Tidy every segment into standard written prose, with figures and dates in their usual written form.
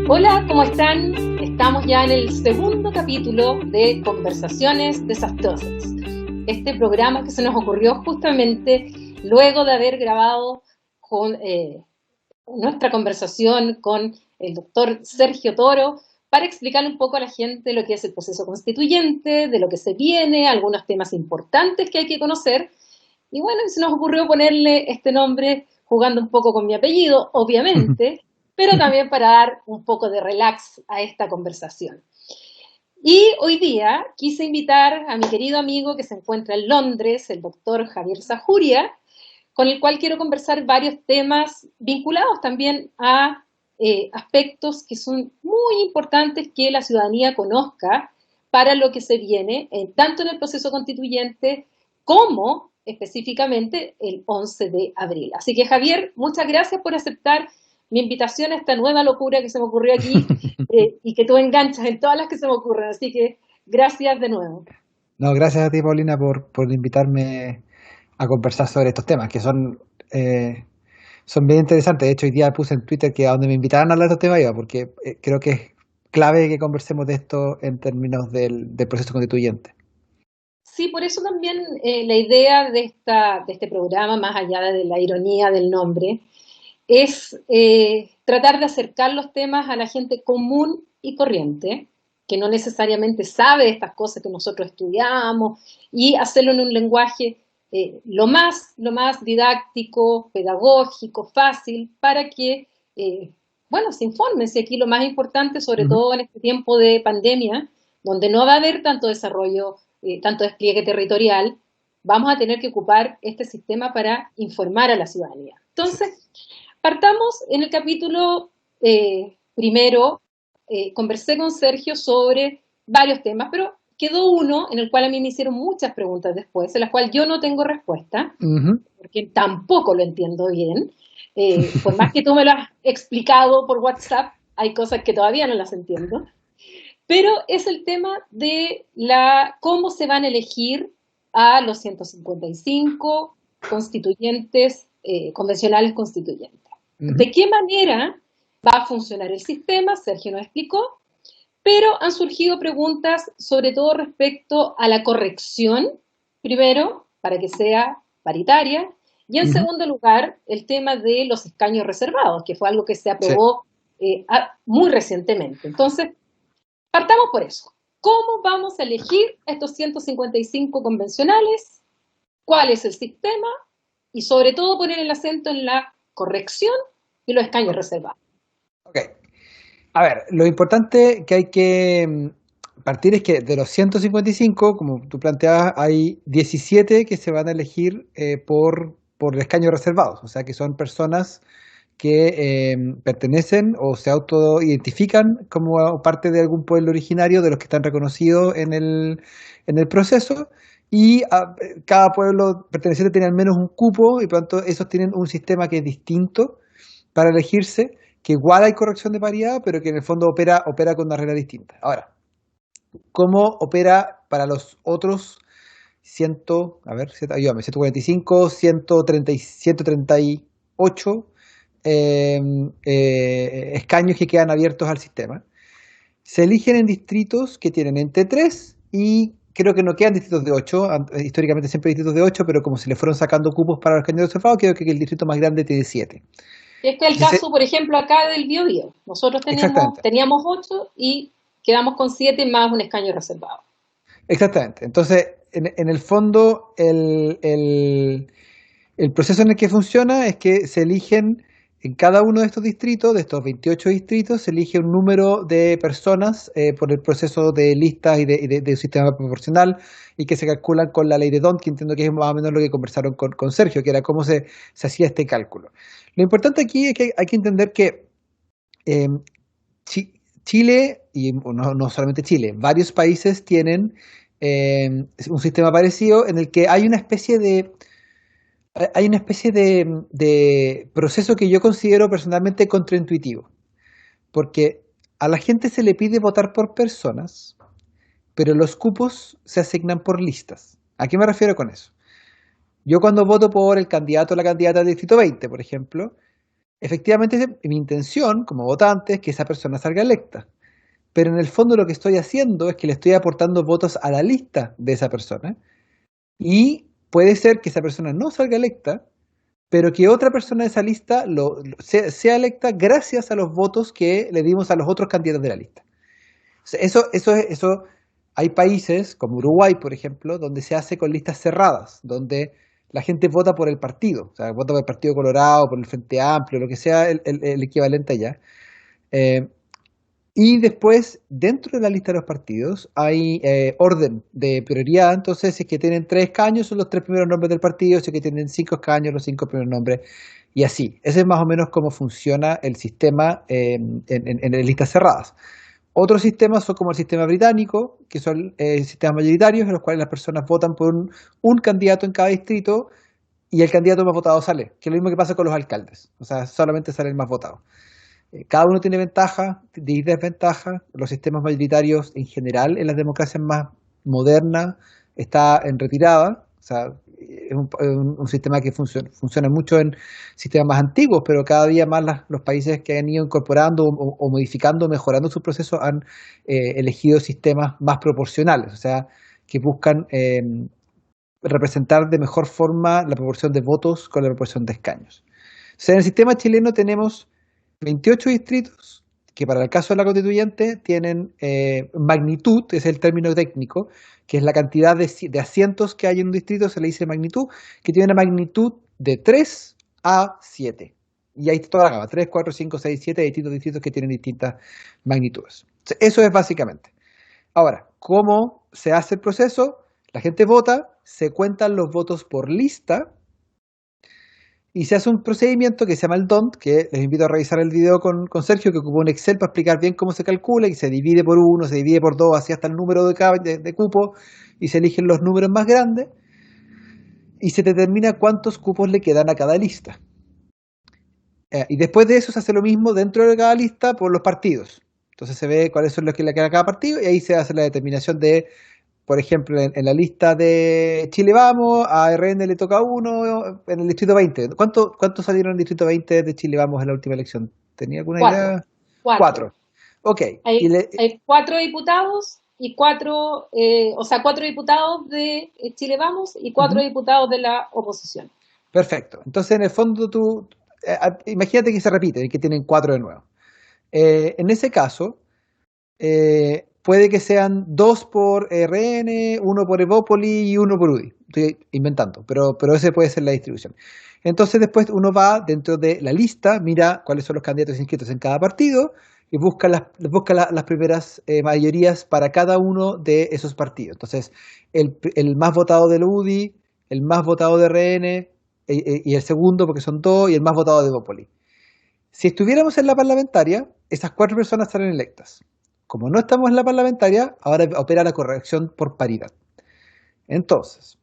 Hola, ¿cómo están? Estamos ya en el segundo capítulo de Conversaciones Desastrosas. Este programa que se nos ocurrió justamente luego de haber grabado con nuestra conversación con el doctor Sergio Toro para explicarle un poco a la gente lo que es el proceso constituyente, de lo que se viene, algunos temas importantes que hay que conocer. Y bueno, se nos ocurrió ponerle este nombre jugando un poco con mi apellido, obviamente, pero también para dar un poco de relax a esta conversación. Y hoy día quise invitar a mi querido amigo que se encuentra en Londres, el doctor Javier Zajuria, con el cual quiero conversar varios temas vinculados también a aspectos que son muy importantes que la ciudadanía conozca para lo que se viene, tanto en el proceso constituyente como específicamente el 11 de abril. Así que Javier, muchas gracias por aceptar mi invitación a esta nueva locura que se me ocurrió aquí y que tú enganchas en todas las que se me ocurren. Así que gracias de nuevo. No, gracias a ti, Paulina, por invitarme a conversar sobre estos temas, que son bien interesantes. De hecho, hoy día puse en Twitter que a donde me invitaran a hablar de estos temas iba, porque creo que es clave que conversemos de esto en términos del proceso constituyente. Sí, por eso también la idea de este programa, más allá de la ironía del nombre, es tratar de acercar los temas a la gente común y corriente, que no necesariamente sabe estas cosas que nosotros estudiamos, y hacerlo en un lenguaje lo más didáctico, pedagógico, fácil, para que, bueno, se informen. Si aquí lo más importante, sobre Ujú. todo en este tiempo de pandemia, donde no va a haber tanto desarrollo, tanto despliegue territorial, vamos a tener que ocupar este sistema para informar a la ciudadanía. Así Entonces, es. partamos en el capítulo primero, conversé con Sergio sobre varios temas, pero quedó uno en el cual a mí me hicieron muchas preguntas después, en las cuales yo no tengo respuesta, Ujú. porque tampoco lo entiendo bien. Por más que tú me lo has explicado por WhatsApp, hay cosas que todavía no las entiendo. Pero es el tema de cómo se van a elegir a los 155 constituyentes, convencionales constituyentes. Ujú. ¿De qué manera va a funcionar el sistema? Sergio nos explicó, pero han surgido preguntas sobre todo respecto a la corrección, primero, para que sea paritaria, y en Ujú. segundo lugar, el tema de los escaños reservados, que fue algo que se Sí. aprobó muy recientemente. Entonces, partamos por eso. ¿Cómo vamos a elegir estos 155 convencionales? ¿Cuál es el sistema? Y sobre todo poner el acento en la corrección y los escaños reservados. Ok. A ver, lo importante que hay que partir es que de los 155, como tú planteabas, hay 17 que se van a elegir por escaños reservados, o sea que son personas que pertenecen o se autoidentifican como parte de algún pueblo originario de los que están reconocidos en el proceso. Y cada pueblo perteneciente tiene al menos un cupo y por lo tanto esos tienen un sistema que es distinto para elegirse, que igual hay corrección de paridad, pero que en el fondo opera con una regla distinta. Ahora, ¿cómo opera para los otros 100, a ver, ayúdame, 145, 138 eh, escaños que quedan abiertos al sistema? Se eligen en distritos que tienen entre 3 y creo que no quedan distritos de 8. Históricamente siempre hay distritos de 8, pero como se le fueron sacando cupos para los escaños reservados, creo que el distrito más grande tiene 7. Este es el Entonces, caso, por ejemplo, acá del Biobío. Nosotros exactamente. teníamos 8 y quedamos con 7 más un escaño reservado. Exactamente. Entonces, en el fondo, el proceso en el que funciona es que se eligen en cada uno de estos distritos, de estos 28 distritos, se elige un número de personas por el proceso de listas y de un sistema proporcional y que se calculan con la ley de D'Hondt, que entiendo que es más o menos lo que conversaron con Sergio, que era cómo se hacía este cálculo. Lo importante aquí es que hay que entender que eh, Chile, y no solamente Chile, varios países tienen eh, un sistema parecido en el que hay una especie de proceso que yo considero personalmente contraintuitivo, porque a la gente se le pide votar por personas, pero los cupos se asignan por listas. ¿A qué me refiero con eso? Yo cuando voto por el candidato o la candidata del Distrito 20, por ejemplo, Efectivamente, mi intención como votante es que esa persona salga electa, pero en el fondo lo que estoy haciendo es que le estoy aportando votos a la lista de esa persona y puede ser que esa persona no salga electa, pero que otra persona de esa lista sea electa gracias a los votos que le dimos a los otros candidatos de la lista. O sea, eso, hay países como Uruguay, por ejemplo, donde se hace con listas cerradas, donde la gente vota por el partido, o sea, vota por el Partido Colorado, por el Frente Amplio, lo que sea el equivalente allá. Eh, y después, dentro de la lista de los partidos, hay orden de prioridad. Entonces, si es que tienen 3 escaños, son los 3 primeros nombres del partido. Si es que tienen 5 escaños, los 5 primeros nombres. Y así. Ese es más o menos cómo funciona el sistema en listas cerradas. Otros sistemas son como el sistema británico, que son sistemas mayoritarios, en los cuales las personas votan por un candidato en cada distrito y el candidato más votado sale, que es lo mismo que pasa con los alcaldes. O sea, solamente sale el más votado. Cada uno tiene ventajas y desventajas. Los sistemas mayoritarios en general en las democracias más modernas está en retirada. O sea, es un sistema que funciona mucho en sistemas más antiguos, pero cada día más los países que han ido incorporando o modificando, mejorando su proceso han elegido sistemas más proporcionales, o sea, que buscan representar de mejor forma la proporción de votos con la proporción de escaños. O sea, en el sistema chileno tenemos 28 distritos que para el caso de la constituyente tienen magnitud, es el término técnico, que es la cantidad de asientos que hay en un distrito, se le dice magnitud, que tiene una magnitud de 3 a 7. Y ahí está toda la gama, 3, 4, 5, 6, 7 distintos distritos que tienen distintas magnitudes. Eso es básicamente. Ahora, ¿cómo se hace el proceso? La gente vota, se cuentan los votos por lista, y se hace un procedimiento que se llama el DONT, que les invito a revisar el video con Sergio, que ocupó un Excel para explicar bien cómo se calcula, y se divide por 1, se divide por 2, así hasta el número de cupos, y se eligen los números más grandes, y se determina cuántos cupos le quedan a cada lista. Y después de eso se hace lo mismo dentro de cada lista por los partidos. Entonces se ve cuáles son los que le quedan a cada partido, y ahí se hace la determinación de, por ejemplo, en la lista de Chile Vamos, a RN le toca uno en el distrito 20. ¿Cuántos salieron en el distrito 20 de Chile Vamos en la última elección? ¿Tenía alguna idea? 4. Ok. Hay 4 diputados y 4 diputados de Chile Vamos y 4 diputados de la oposición. Perfecto. Entonces, en el fondo, imagínate que se repite, que tienen 4 de nuevo. En ese caso, puede que sean 2 por RN, 1 por Evópoli y 1 por UDI. Estoy inventando, pero ese puede ser la distribución. Entonces después uno va dentro de la lista, mira cuáles son los candidatos inscritos en cada partido y busca las primeras mayorías para cada uno de esos partidos. Entonces, el más votado del UDI, el más votado de RN y el segundo, porque son 2, y el más votado de Evópoli. Si estuviéramos en la parlamentaria, esas 4 personas salen electas. Como no estamos en la parlamentaria, ahora opera la corrección por paridad. Entonces,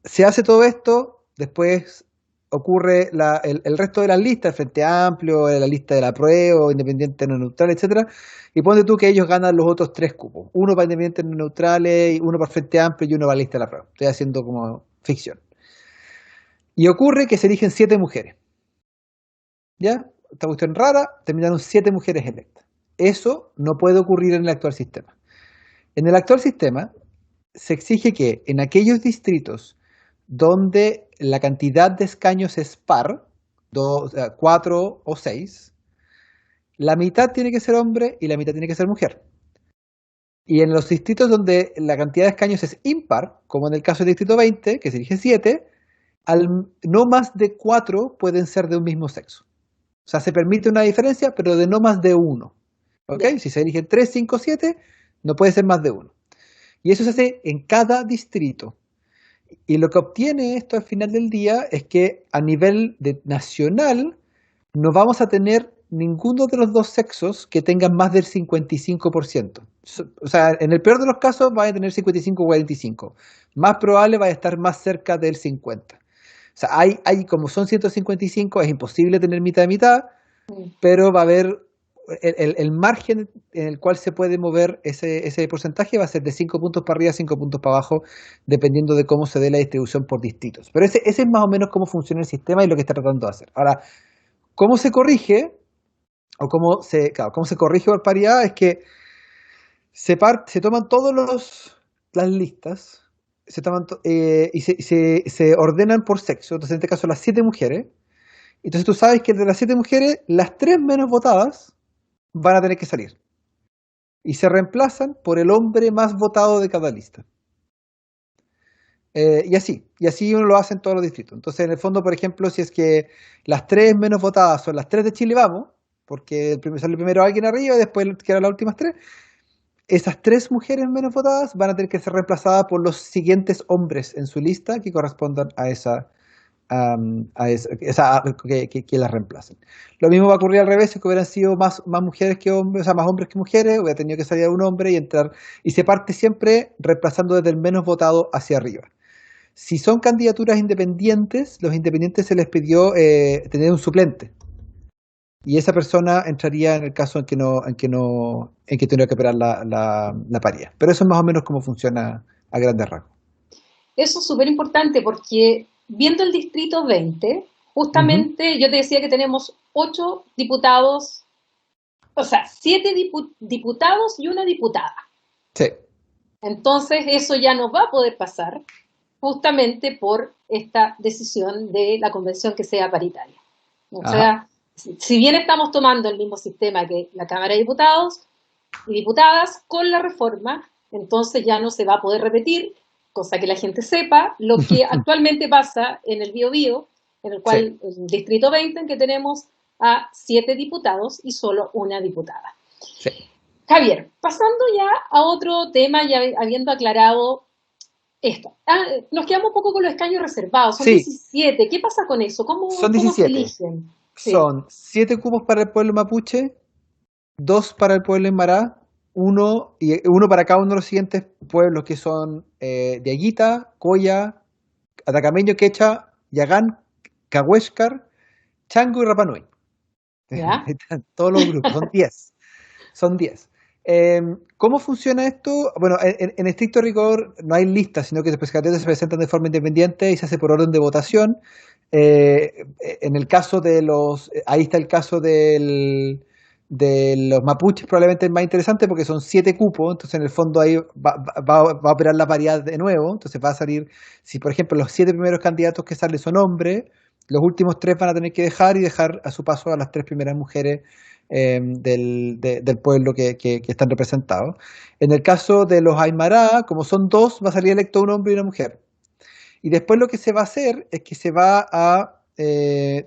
se hace todo esto, después ocurre el resto de las listas, el Frente Amplio, la lista de la prueba, independiente no neutral, etcétera, y ponte tú que ellos ganan los otros 3 cupos. Uno para independientes no neutrales, uno para Frente Amplio y uno para la lista de la prueba. Estoy haciendo como ficción. Y ocurre que se eligen 7 mujeres. ¿Ya? Esta cuestión rara, terminaron 7 mujeres electas. Eso no puede ocurrir en el actual sistema. En el actual sistema se exige que en aquellos distritos donde la cantidad de escaños es par, 4 o 6, la mitad tiene que ser hombre y la mitad tiene que ser mujer. Y en los distritos donde la cantidad de escaños es impar, como en el caso del distrito 20, que se elige 7, no más de 4 pueden ser de un mismo sexo. O sea, se permite una diferencia, pero de no más de 1. ¿Ok? Si se eligen 3, 5, 7, no puede ser más de 1. Y eso se hace en cada distrito. Y lo que obtiene esto al final del día es que a nivel nacional no vamos a tener ninguno de los dos sexos que tengan más del 55%. O sea, en el peor de los casos va a tener 55 o 45. Más probable va a estar más cerca del 50. O sea, hay como son 155, es imposible tener mitad de mitad, pero va a haber el margen en el cual se puede mover ese porcentaje va a ser de 5 puntos para arriba, 5 puntos para abajo, dependiendo de cómo se dé la distribución por distritos. Pero ese es más o menos cómo funciona el sistema y lo que está tratando de hacer. Ahora, ¿Cómo se corrige? O cómo se corrige por paridad es que se toman las listas se ordenan por sexo. Entonces, en este caso, las 7 mujeres. Entonces, tú sabes que de las 7 mujeres, las 3 menos votadas van a tener que salir. Y se reemplazan por el hombre más votado de cada lista. Y así uno lo hace en todos los distritos. Entonces, en el fondo, por ejemplo, si es que las 3 menos votadas son las 3 de Chile Vamos, porque sale primero alguien arriba y después quedan las últimas 3, esas 3 mujeres menos votadas van a tener que ser reemplazadas por los siguientes hombres en su lista que correspondan que las reemplacen. Lo mismo va a ocurrir al revés, si que hubieran sido más mujeres que hombres, o sea, más hombres que mujeres, hubiera tenido que salir un hombre y entrar, y se parte siempre reemplazando desde el menos votado hacia arriba. Si son candidaturas independientes, los independientes se les pidió tener un suplente. Y esa persona entraría en el caso en que tendría que operar la paridad. Pero eso es más o menos cómo funciona a grandes rasgos. Eso es súper importante porque viendo el distrito 20, justamente yo te decía que tenemos 8 diputados, o sea, 7 diputados y una diputada. Sí. Entonces eso ya no va a poder pasar justamente por esta decisión de la convención que sea paritaria. O sea, si bien estamos tomando el mismo sistema que la Cámara de Diputados y Diputadas con la reforma, entonces ya no se va a poder repetir, cosa que la gente sepa, lo que actualmente pasa en el Biobío, en el cual el Distrito 20, en que tenemos a 7 diputados y solo una diputada. Sí. Javier, pasando ya a otro tema, ya habiendo aclarado esto. Nos quedamos un poco con los escaños reservados, son 17. ¿Qué pasa con eso? ¿Cómo se eligen? Sí. Son 7 cupos para el pueblo mapuche, 2 para el pueblo aymara, uno para cada uno de los siguientes pueblos que son Diaguita, Coya, Atacameño, Quecha, Yagán, Cahuéscar, Chango y Rapa Nui. ¿Ya? Todos los grupos, son 10. ¿Cómo funciona esto? Bueno, en estricto rigor no hay listas, sino que los candidatos se presentan de forma independiente y se hace por orden de votación. En el caso ahí está el caso de los mapuches, probablemente es más interesante porque son 7 cupos, entonces en el fondo ahí va a operar la paridad de nuevo, entonces va a salir, si por ejemplo los 7 primeros candidatos que salen son hombres, los últimos 3 van a tener que dejar a su paso a las 3 primeras mujeres del pueblo que están representados. En el caso de los Aymara, como son 2, va a salir electo un hombre y una mujer. Y después lo que se va a hacer es que se va a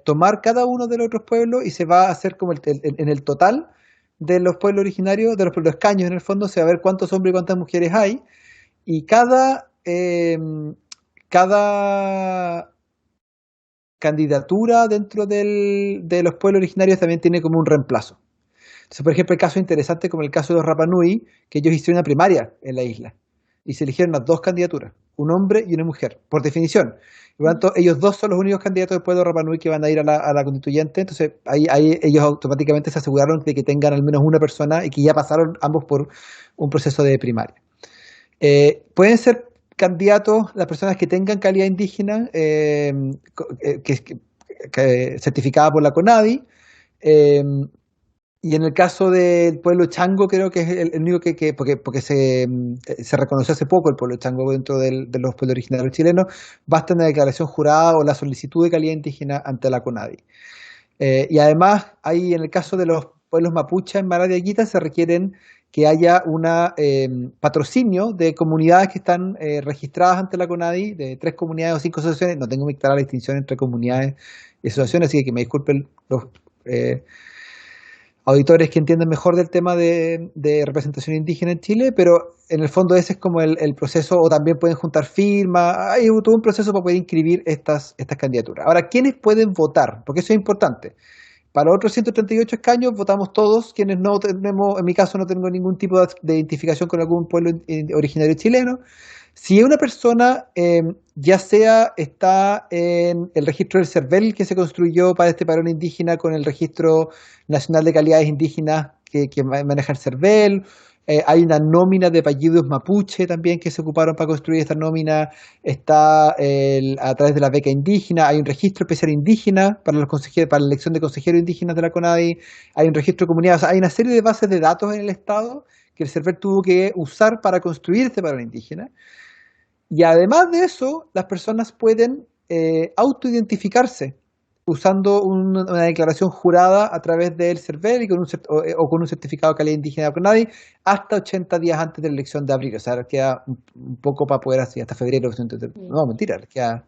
tomar cada uno de los otros pueblos y se va a hacer como en el total de los pueblos originarios, de los escaños en el fondo, se va a ver cuántos hombres y cuántas mujeres hay. Y cada candidatura dentro de los pueblos originarios también tiene como un reemplazo. Entonces, por ejemplo, el caso interesante como el caso de los Rapa Nui, que ellos hicieron una primaria en la isla y se eligieron las 2 candidaturas, un hombre y una mujer, por definición. Por lo tanto, ellos 2 son los únicos candidatos del pueblo de Rapa Nui que van a ir a la constituyente, entonces ahí ellos automáticamente se aseguraron de que tengan al menos una persona y que ya pasaron ambos por un proceso de primaria. Pueden ser candidatos las personas que tengan calidad indígena certificada por la CONADI, y en el caso del pueblo chango creo que es el único porque se reconoció hace poco el pueblo chango dentro de los pueblos originarios chilenos, basta una declaración jurada o la solicitud de calidad indígena ante la CONADI. Y además, ahí en el caso de los pueblos mapuche en Mara de Aguita se requieren que haya un patrocinio de comunidades que están registradas ante la CONADI, de 3 comunidades o 5 asociaciones. No tengo muy clara la distinción entre comunidades y asociaciones, así que me disculpen los auditores que entienden mejor del tema de representación indígena en Chile, pero en el fondo ese es como el proceso, o también pueden juntar firmas, hay todo un proceso para poder inscribir estas candidaturas. Ahora, ¿quiénes pueden votar? Porque eso es importante. Para los otros 138 escaños votamos todos, quienes no tenemos, en mi caso no tengo ningún tipo de identificación con algún pueblo originario chileno. Si una persona ya sea está en el registro del CERVEL que se construyó para este padrón indígena con el Registro Nacional de Calidades Indígenas que maneja el CERVEL, Hay una nómina de apellidos mapuche también que se ocuparon para construir esta nómina. Está a través de la beca indígena. Hay un registro especial indígena para los consejeros, para la elección de consejeros indígenas de la CONADI. Hay un registro de comunidad. O sea, hay una serie de bases de datos en el Estado que el CERVEL tuvo que usar para construir este padrón indígena. Y además de eso, las personas pueden autoidentificarse usando una declaración jurada a través del CERVEL y o con un certificado de calidad indígena de CONADI hasta 80 días antes de la elección de abril. O sea, les queda un poco para poder hacer, hasta febrero. No, mentira, les queda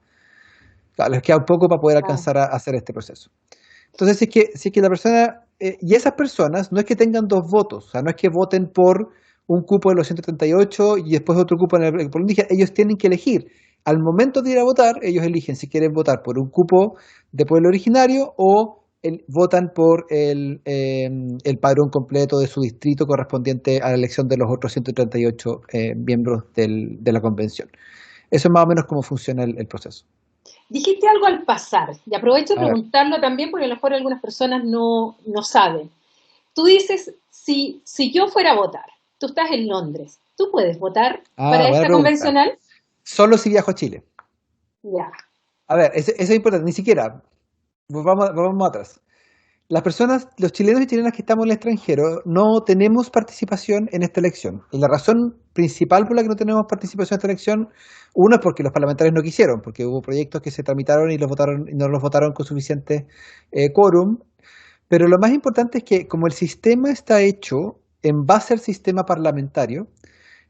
un poco para poder Ah, alcanzar a hacer este proceso. Entonces, si es que la persona, y esas personas no es que tengan dos votos, o sea, no es que voten por un cupo de los 138 y después otro cupo en el por indígena, ellos tienen que elegir. Al momento de ir a votar, ellos eligen si quieren votar por un cupo de pueblo originario o votan por el padrón completo de su distrito correspondiente a la elección de los otros 138 miembros de la convención. Eso es más o menos cómo funciona el proceso. dijiste algo al pasar, y aprovecho de A ver. preguntarlo también porque a lo mejor algunas personas no saben. Tú dices, si yo fuera a votar, tú estás en Londres, ¿tú puedes votar Ah, para buena esta pregunta. convencional? Solo si viajo a Chile. Ya. A ver, eso es importante, ni siquiera. Vamos atrás. Las personas, los chilenos y chilenas que estamos en el extranjero, no tenemos participación en esta elección. Y la razón principal por la que no tenemos participación en esta elección, uno es porque los parlamentarios no quisieron, porque hubo proyectos que se tramitaron y no los votaron con suficiente quórum. Pero lo más importante es que como el sistema está hecho en base al sistema parlamentario,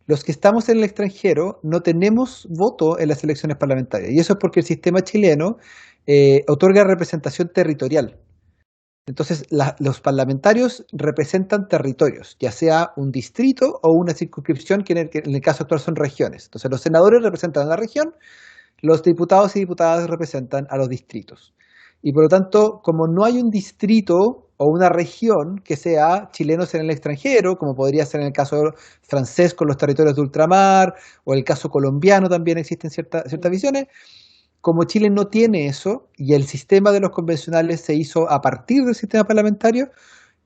los que estamos en el extranjero no tenemos voto en las elecciones parlamentarias. Y eso es porque el sistema chileno otorga representación territorial. Entonces, los parlamentarios representan territorios, ya sea un distrito o una circunscripción, que en el caso actual son regiones. Entonces, los senadores representan a la región, los diputados y diputadas representan a los distritos. Y por lo tanto, como no hay un distrito o una región que sea chilenos en el extranjero, como podría ser en el caso francés con los territorios de ultramar, o el caso colombiano también existen ciertas visiones, como Chile no tiene eso y el sistema de los convencionales se hizo a partir del sistema parlamentario,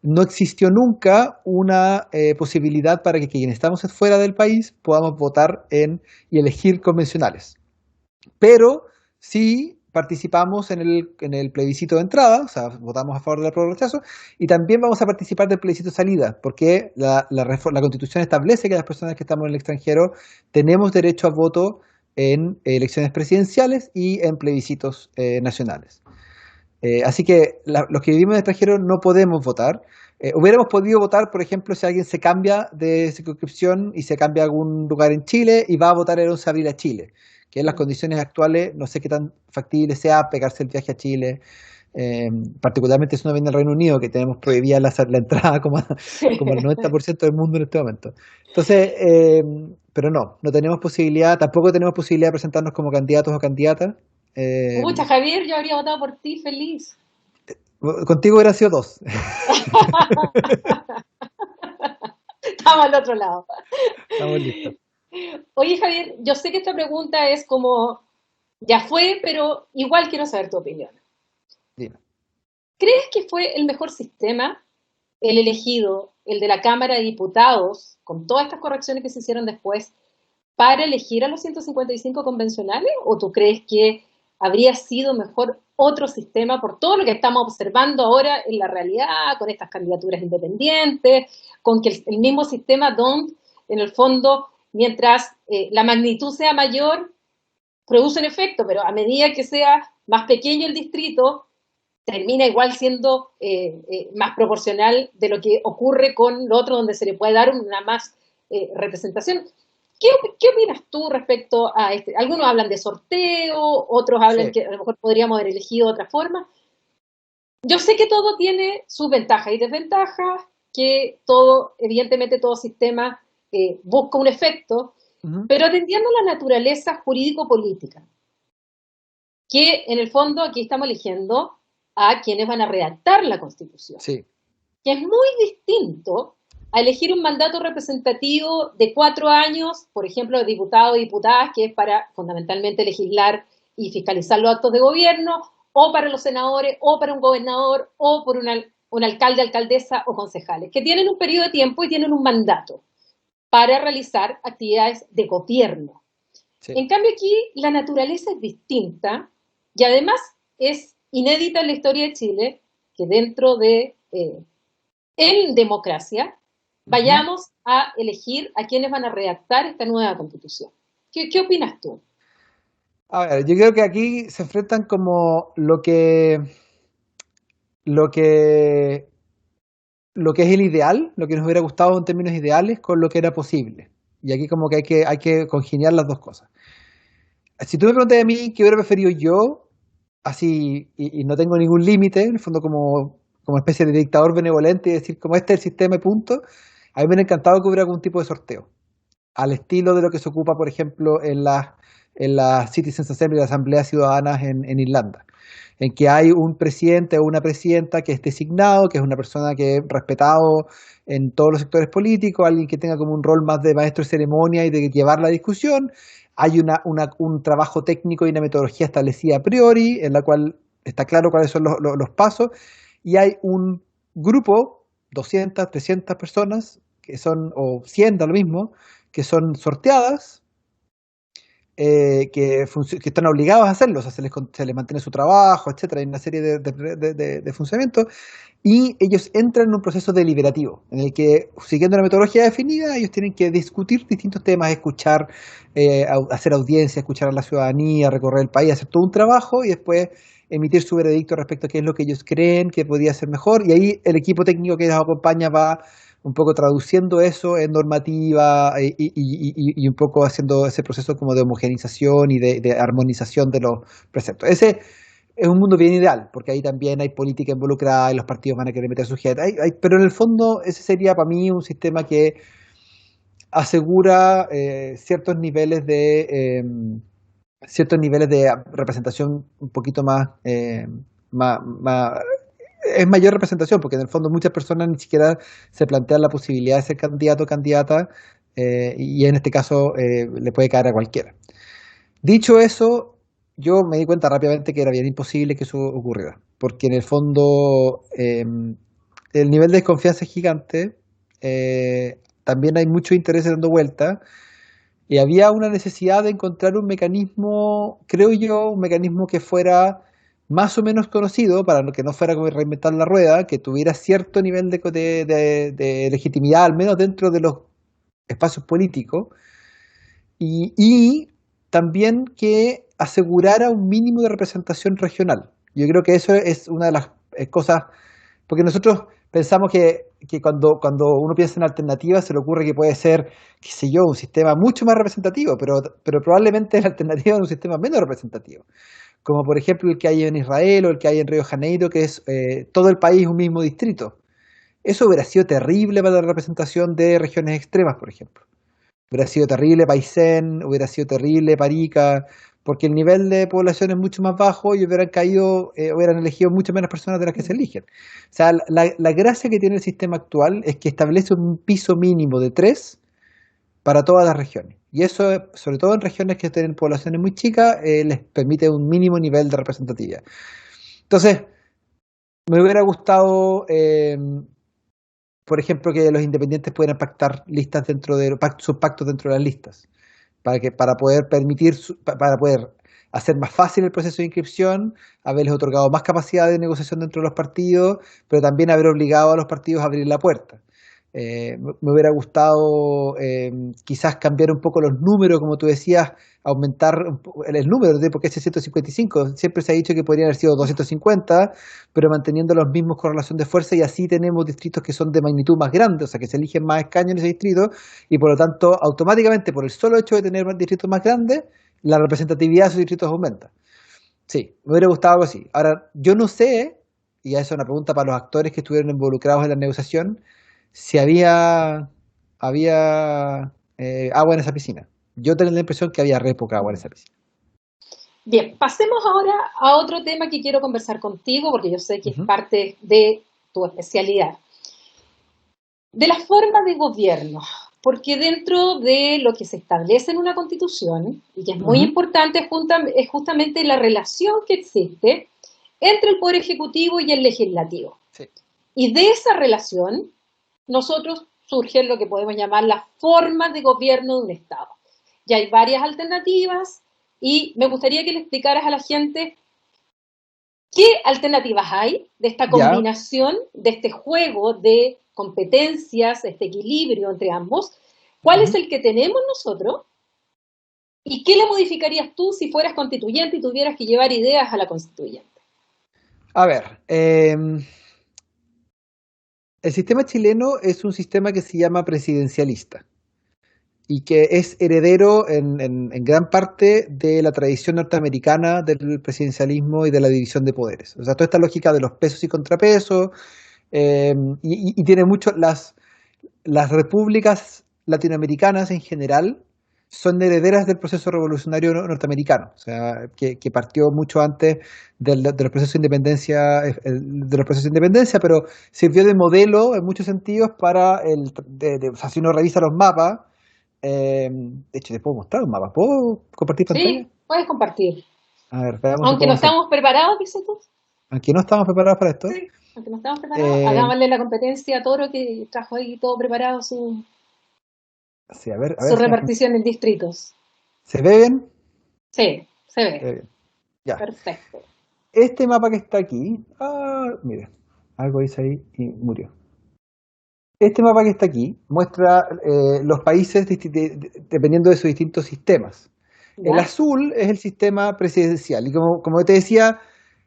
no existió nunca una posibilidad para que quienes estamos fuera del país podamos votar y elegir convencionales. Pero sí participamos en el plebiscito de entrada, o sea, votamos a favor del apruebo o rechazo, y también vamos a participar del plebiscito de salida, porque la Constitución establece que las personas que estamos en el extranjero tenemos derecho a voto en elecciones presidenciales y en plebiscitos nacionales. Así que los que vivimos en el extranjero no podemos votar. Hubiéramos podido votar, por ejemplo, si alguien se cambia de circunscripción y se cambia a algún lugar en Chile y va a votar el 11 de abril a Chile, que en las condiciones actuales no sé qué tan factible sea pegarse el viaje a Chile, particularmente si uno viene al Reino Unido, que tenemos prohibida la entrada como el 90% del mundo en este momento. Entonces, pero no tenemos posibilidad, tampoco tenemos posibilidad de presentarnos como candidatos o candidatas. Eh, Pucha, Javier, yo habría votado por ti feliz. Contigo hubieran sido dos. Estamos al otro lado. Estamos listos. Oye, Javier, yo sé que esta pregunta es como, ya fue, pero igual quiero saber tu opinión. Dime. ¿Crees que fue el mejor sistema, el elegido, el de la Cámara de Diputados, con todas estas correcciones que se hicieron después, para elegir a los 155 convencionales? ¿O tú crees que habría sido mejor otro sistema por todo lo que estamos observando ahora en la realidad, con estas candidaturas independientes, con que el mismo sistema donde, en el fondo, mientras la magnitud sea mayor, produce un efecto, pero a medida que sea más pequeño el distrito, termina igual siendo más proporcional de lo que ocurre con lo otro, donde se le puede dar una más representación? ¿Qué opinas tú respecto a este? Algunos hablan de sorteo, otros hablan Sí. que a lo mejor podríamos haber elegido de otra forma. Yo sé que todo tiene sus ventajas y desventajas, que todo, evidentemente todo sistema busca un efecto, Ujú. pero atendiendo a la naturaleza jurídico-política, que en el fondo aquí estamos eligiendo a quienes van a redactar la Constitución, Sí. que es muy distinto a elegir un mandato representativo de 4 años, por ejemplo, de diputados y diputadas, que es para fundamentalmente legislar y fiscalizar los actos de gobierno, o para los senadores, o para un gobernador, o por un alcalde, alcaldesa o concejales, que tienen un periodo de tiempo y tienen un mandato. para realizar actividades de gobierno. Sí. En cambio aquí la naturaleza es distinta y además es inédita en la historia de Chile que dentro de, en democracia, vayamos a elegir a quienes van a redactar esta nueva constitución. ¿Qué opinas tú? A ver, yo creo que aquí se enfrentan como lo que, lo que es el ideal, lo que nos hubiera gustado en términos ideales, con lo que era posible. Y aquí como que hay que congeniar las dos cosas. Si tú me preguntas a mí qué hubiera preferido yo, así, y no tengo ningún límite, en el fondo como especie de dictador benevolente y decir como este es el sistema y punto, a mí me hubiera encantado que hubiera algún tipo de sorteo, al estilo de lo que se ocupa, por ejemplo, en las Citizens Assembly, las asambleas ciudadanas en Irlanda, en que hay un presidente o una presidenta que es designado, que es una persona que es respetado en todos los sectores políticos, alguien que tenga como un rol más de maestro de ceremonia y de llevar la discusión. Hay un trabajo técnico y una metodología establecida a priori, en la cual está claro cuáles son los pasos, y hay un grupo, 200, 300 personas, que son, o 100, da lo mismo, que son sorteadas, que están obligados a hacerlo, o sea, se les mantiene su trabajo, etcétera, hay una serie de funcionamientos, y ellos entran en un proceso deliberativo, en el que, siguiendo una metodología definida, ellos tienen que discutir distintos temas, escuchar, hacer audiencia, escuchar a la ciudadanía, recorrer el país, hacer todo un trabajo, y después emitir su veredicto respecto a qué es lo que ellos creen que podría ser mejor, y ahí el equipo técnico que los acompaña va un poco traduciendo eso en normativa y un poco haciendo ese proceso como de homogeneización y de armonización de los preceptos. Ese es un mundo bien ideal, porque ahí también hay política involucrada y los partidos van a querer meter su gente. Pero en el fondo ese sería para mí un sistema que asegura ciertos niveles de representación un poquito más es mayor representación, porque en el fondo muchas personas ni siquiera se plantean la posibilidad de ser candidato o candidata, y en este caso le puede caer a cualquiera. Dicho eso, yo me di cuenta rápidamente que era bien imposible que eso ocurriera, porque en el fondo el nivel de desconfianza es gigante, también hay mucho interés dando vuelta, y había una necesidad de encontrar un mecanismo, creo yo, un mecanismo que fuera más o menos conocido, para que no fuera como reinventar la rueda, que tuviera cierto nivel de legitimidad, al menos dentro de los espacios políticos, y también que asegurara un mínimo de representación regional. Yo creo que eso es una de las cosas, porque nosotros pensamos que cuando uno piensa en alternativas se le ocurre que puede ser, qué sé yo, un sistema mucho más representativo, pero probablemente la alternativa es un sistema menos representativo, como por ejemplo el que hay en Israel o el que hay en Río de Janeiro, que es todo el país un mismo distrito. Eso hubiera sido terrible para la representación de regiones extremas, por ejemplo. Hubiera sido terrible Paysén, hubiera sido terrible Parica, porque el nivel de población es mucho más bajo y hubieran elegido muchas menos personas de las que se eligen. O sea, la gracia que tiene el sistema actual es que establece un piso mínimo de 3 para todas las regiones. Y eso, sobre todo en regiones que tienen poblaciones muy chicas, les permite un mínimo nivel de representatividad. Entonces, me hubiera gustado, por ejemplo, que los independientes pudieran pactar listas sus pactos dentro de las listas, para poder para poder hacer más fácil el proceso de inscripción, haberles otorgado más capacidad de negociación dentro de los partidos, pero también haber obligado a los partidos a abrir la puerta. Me hubiera gustado quizás cambiar un poco los números, como tú decías, aumentar el número, de porque es 155. Siempre se ha dicho que podrían haber sido 250, pero manteniendo los mismos correlación de fuerza, y así tenemos distritos que son de magnitud más grande, o sea que se eligen más escaños en ese distrito, y por lo tanto, automáticamente, por el solo hecho de tener distritos más grandes, la representatividad de esos distritos aumenta. Sí, me hubiera gustado algo así. Ahora, yo no sé, y esa es una pregunta para los actores que estuvieron involucrados en la negociación, si había agua en esa piscina. Yo tengo la impresión que había re poca agua en esa piscina. Bien, pasemos ahora a otro tema que quiero conversar contigo, porque yo sé que es Uh-huh. parte de tu especialidad. De la forma de gobierno, porque dentro de lo que se establece en una constitución, y que es muy Uh-huh. importante, es justamente la relación que existe entre el Poder Ejecutivo y el Legislativo. Sí. Y de esa relación, nosotros surge lo que podemos llamar la forma de gobierno de un Estado. Ya hay varias alternativas y me gustaría que le explicaras a la gente qué alternativas hay de esta Ya. combinación, de este juego de competencias, este equilibrio entre ambos. ¿Cuál es Ujú. el que tenemos nosotros? ¿Y qué le modificarías tú si fueras constituyente y tuvieras que llevar ideas a la constituyente? A ver, el sistema chileno es un sistema que se llama presidencialista y que es heredero en gran parte de la tradición norteamericana del presidencialismo y de la división de poderes. O sea, toda esta lógica de los pesos y contrapesos, eh, y tiene mucho, las repúblicas latinoamericanas en general son herederas del proceso revolucionario norteamericano, o sea, que partió mucho antes de los procesos de independencia, pero sirvió de modelo en muchos sentidos para o sea, si uno revisa los mapas, de hecho, te puedo mostrar un mapa. ¿Puedo compartir pantalla? Sí, puedes compartir. A ver, veamos si Aunque no podemos hacer. estamos preparados, dices tú. Aquí no estamos preparados para esto. Sí. Aunque no estamos preparados, Eh, hagámosle la competencia a Toro que trajo ahí todo preparado sí, a su ver si repartición en distritos. se ve bien. Sí, se Se ve. ve bien. Ya. Perfecto. Este mapa que está aquí, mire, algo hice ahí y murió. Este mapa que está aquí muestra los países dependiendo de sus distintos sistemas. El ¿Ya? azul es el sistema presidencial y como te decía,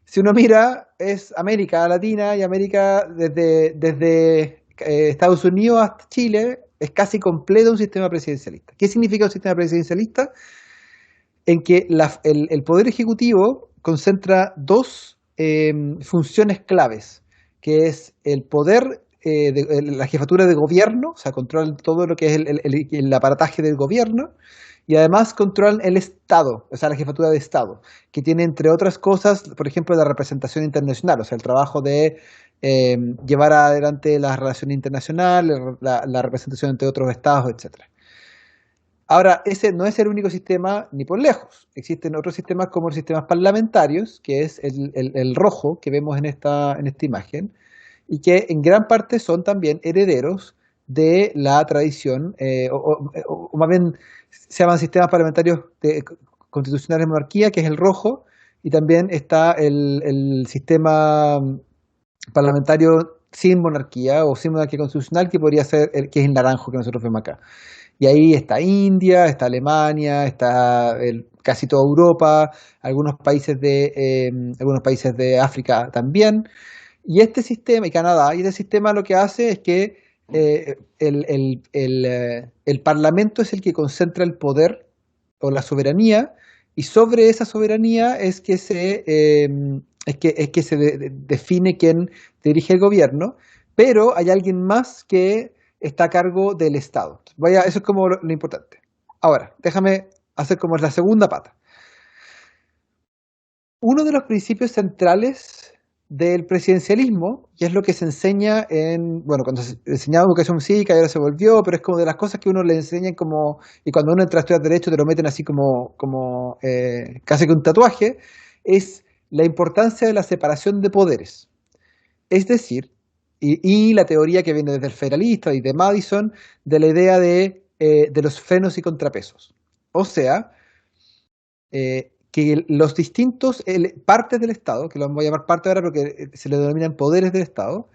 si uno mira es América Latina y América desde Estados Unidos hasta Chile es casi completo un sistema presidencialista. ¿Qué significa un sistema presidencialista? En que el Poder Ejecutivo concentra dos funciones claves, que es el poder, la jefatura de gobierno, o sea, controlan todo lo que es el aparataje del gobierno, y además controlan el Estado, o sea, la jefatura de Estado, que tiene, entre otras cosas, por ejemplo, la representación internacional, o sea, el trabajo de llevar adelante las relaciones internacionales, la representación entre otros estados, etcétera. Ahora, ese no es el único sistema ni por lejos. Existen otros sistemas como los sistemas parlamentarios, que es el rojo que vemos en esta imagen, y que en gran parte son también herederos de la tradición, o más bien se llaman sistemas parlamentarios constitucionales de monarquía, que es el rojo, y también está el sistema parlamentario sin monarquía o sin monarquía constitucional, que podría ser que es el naranjo que nosotros vemos acá. Y ahí está India, está Alemania, está casi toda Europa, algunos países de África también. Y este sistema, y Canadá, y este sistema lo que hace es que el Parlamento es el que concentra el poder o la soberanía, y sobre esa soberanía es que se define quién dirige el gobierno, pero hay alguien más que está a cargo del Estado. Eso es como lo importante. Ahora, déjame hacer como la segunda pata. Uno de los principios centrales del presidencialismo, y es lo que se enseña bueno, cuando se enseñaba educación física y ahora se volvió, pero es como de las cosas que uno le enseñan como, y cuando uno entra a estudiar derecho te lo meten así como casi que un tatuaje, es la importancia de la separación de poderes. Es decir, y la teoría que viene desde el federalista y de Madison, de la idea de los frenos y contrapesos. O sea, que los distintos partes del Estado, que lo vamos a llamar parte ahora porque se le denominan poderes del Estado,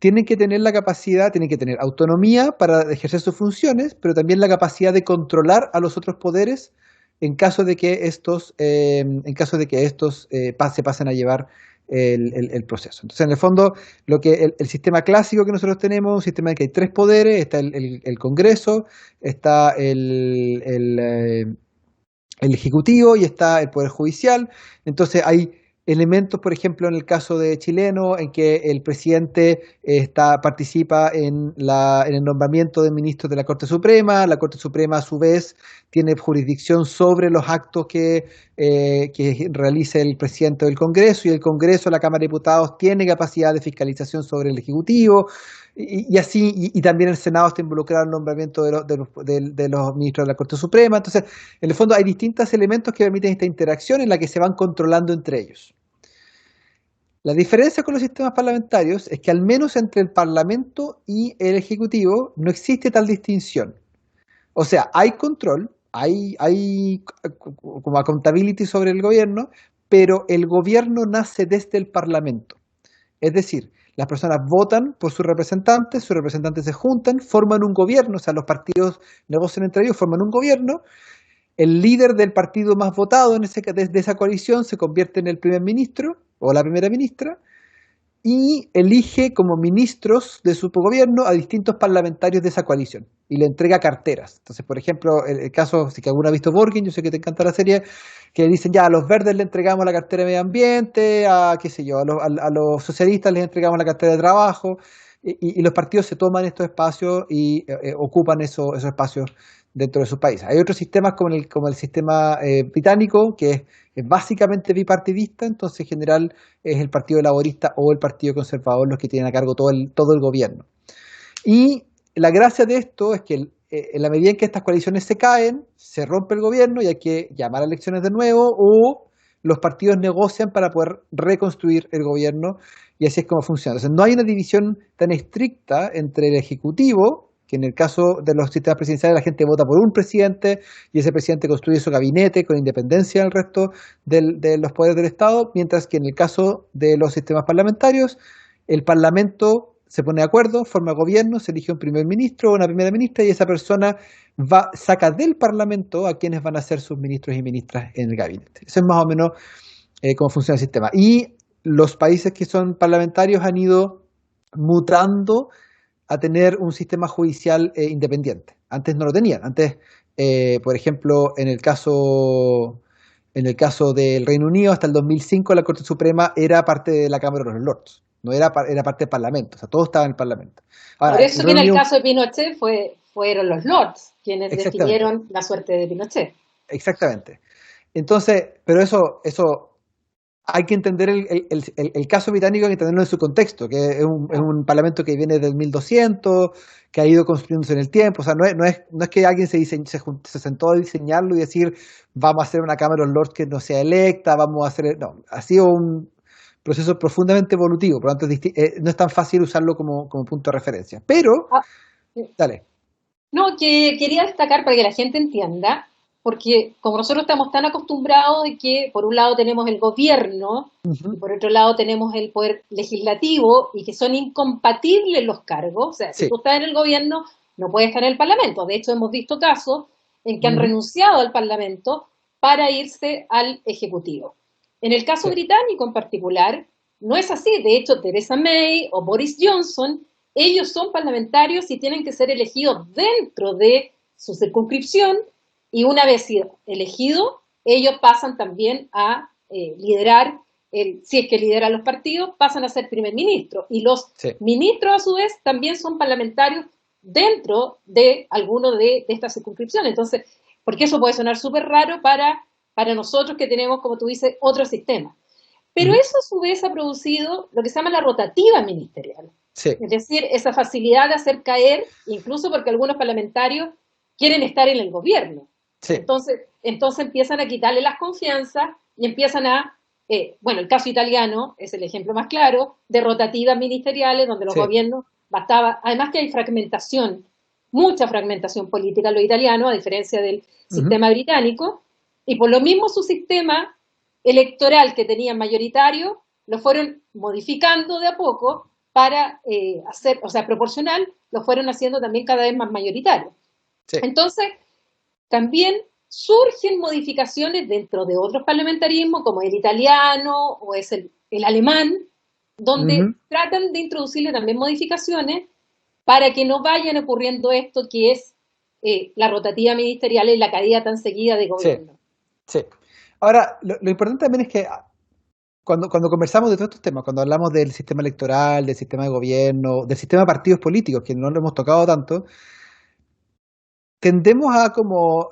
tienen que tener la capacidad, tienen que tener autonomía para ejercer sus funciones, pero también la capacidad de controlar a los otros poderes en caso de que estos se pasen a llevar el proceso. Entonces, en el fondo, el sistema clásico que nosotros tenemos, un sistema en que hay tres poderes, está el Congreso, está el Ejecutivo y está el Poder Judicial. Entonces hay elementos, por ejemplo, en el caso de chileno, en que el presidente participa en el nombramiento de ministros de la Corte Suprema. La Corte Suprema, a su vez, tiene jurisdicción sobre los actos que realice el presidente del Congreso, y el Congreso, la Cámara de Diputados, tiene capacidad de fiscalización sobre el Ejecutivo. Y así, y también el Senado está involucrado en el nombramiento de los ministros de la Corte Suprema. Entonces, en el fondo hay distintos elementos que permiten esta interacción en la que se van controlando entre ellos. La diferencia con los sistemas parlamentarios es que al menos entre el Parlamento y el Ejecutivo no existe tal distinción. O sea, hay control, hay como accountability sobre el gobierno, pero el gobierno nace desde el Parlamento. Es decir, las personas votan por sus representantes se juntan, forman un gobierno, o sea, los partidos negocian entre ellos, forman un gobierno. El líder del partido más votado de esa coalición se convierte en el primer ministro o la primera ministra y elige como ministros de su gobierno a distintos parlamentarios de esa coalición y le entrega carteras. Entonces, por ejemplo, el caso, si que alguno ha visto Borgen, yo sé que te encanta la serie, que dicen ya a los verdes le entregamos la cartera de medio ambiente, a qué sé yo, a los socialistas les entregamos la cartera de trabajo, y los partidos se toman estos espacios y ocupan esos espacios dentro de sus países. Hay otros sistemas como el sistema británico, que es básicamente bipartidista, entonces en general es el Partido Laborista o el Partido Conservador los que tienen a cargo todo el gobierno. Y la gracia de esto es que en la medida en que estas coaliciones se caen, se rompe el gobierno y hay que llamar a elecciones de nuevo o los partidos negocian para poder reconstruir el gobierno y así es como funciona. Entonces no hay una división tan estricta entre el Ejecutivo, que en el caso de los sistemas presidenciales la gente vota por un presidente y ese presidente construye su gabinete con independencia del resto de los poderes del Estado, mientras que en el caso de los sistemas parlamentarios, el Parlamento se pone de acuerdo, forma gobierno, se elige un primer ministro o una primera ministra y esa persona saca del Parlamento a quienes van a ser sus ministros y ministras en el gabinete. Eso es más o menos cómo funciona el sistema. Y los países que son parlamentarios han ido mutando a tener un sistema judicial independiente. Antes no lo tenían. Antes, por ejemplo, en el caso del Reino Unido, hasta el 2005 la Corte Suprema era parte de la Cámara de los Lords. No era parte del Parlamento, o sea, todo estaba en el Parlamento. Ahora, por eso que en el caso de Pinochet fueron los Lords quienes definieron la suerte de Pinochet. Exactamente. Entonces, pero eso hay que entender el caso británico, hay que entenderlo en su contexto, que es un parlamento que viene del 1200, que ha ido construyéndose en el tiempo. O sea, no es que alguien se sentó a diseñarlo y decir, vamos a hacer una Cámara de los Lords que no sea electa, vamos a hacer... No, ha sido un proceso profundamente evolutivo, por lo tanto no es tan fácil usarlo como punto de referencia. Pero, dale. No, que quería destacar para que la gente entienda, porque como nosotros estamos tan acostumbrados de que por un lado tenemos el gobierno y por otro lado tenemos el poder legislativo y que son incompatibles los cargos, o sea, si tú estás en el gobierno no puedes estar en el Parlamento. De hecho, hemos visto casos en que han renunciado al Parlamento para irse al Ejecutivo. En el caso británico en particular, no es así. De hecho, Theresa May o Boris Johnson, ellos son parlamentarios y tienen que ser elegidos dentro de su circunscripción y una vez elegidos, ellos pasan también a liderar, si es que lideran los partidos, pasan a ser primer ministro. Y los ministros, a su vez, también son parlamentarios dentro de alguno de estas circunscripciones. Entonces, porque eso puede sonar súper raro para nosotros que tenemos, como tú dices, otro sistema. Pero eso a su vez ha producido lo que se llama la rotativa ministerial. Sí. Es decir, esa facilidad de hacer caer, incluso porque algunos parlamentarios quieren estar en el gobierno. Sí. Entonces empiezan a quitarle las confianzas y empiezan el caso italiano es el ejemplo más claro, de rotativas ministeriales donde los gobiernos además que hay fragmentación, mucha fragmentación política en los italianos, a diferencia del sistema británico, y por lo mismo su sistema electoral que tenían mayoritario, lo fueron modificando de a poco para hacer, o sea, proporcional, lo fueron haciendo también cada vez más mayoritario. Sí. Entonces, también surgen modificaciones dentro de otros parlamentarismos, como el italiano o es el alemán, donde tratan de introducirle también modificaciones para que no vayan ocurriendo esto que es la rotativa ministerial y la caída tan seguida de gobierno. Sí. Ahora, lo importante también es que cuando conversamos de todos estos temas, cuando hablamos del sistema electoral, del sistema de gobierno, del sistema de partidos políticos, que no lo hemos tocado tanto, tendemos a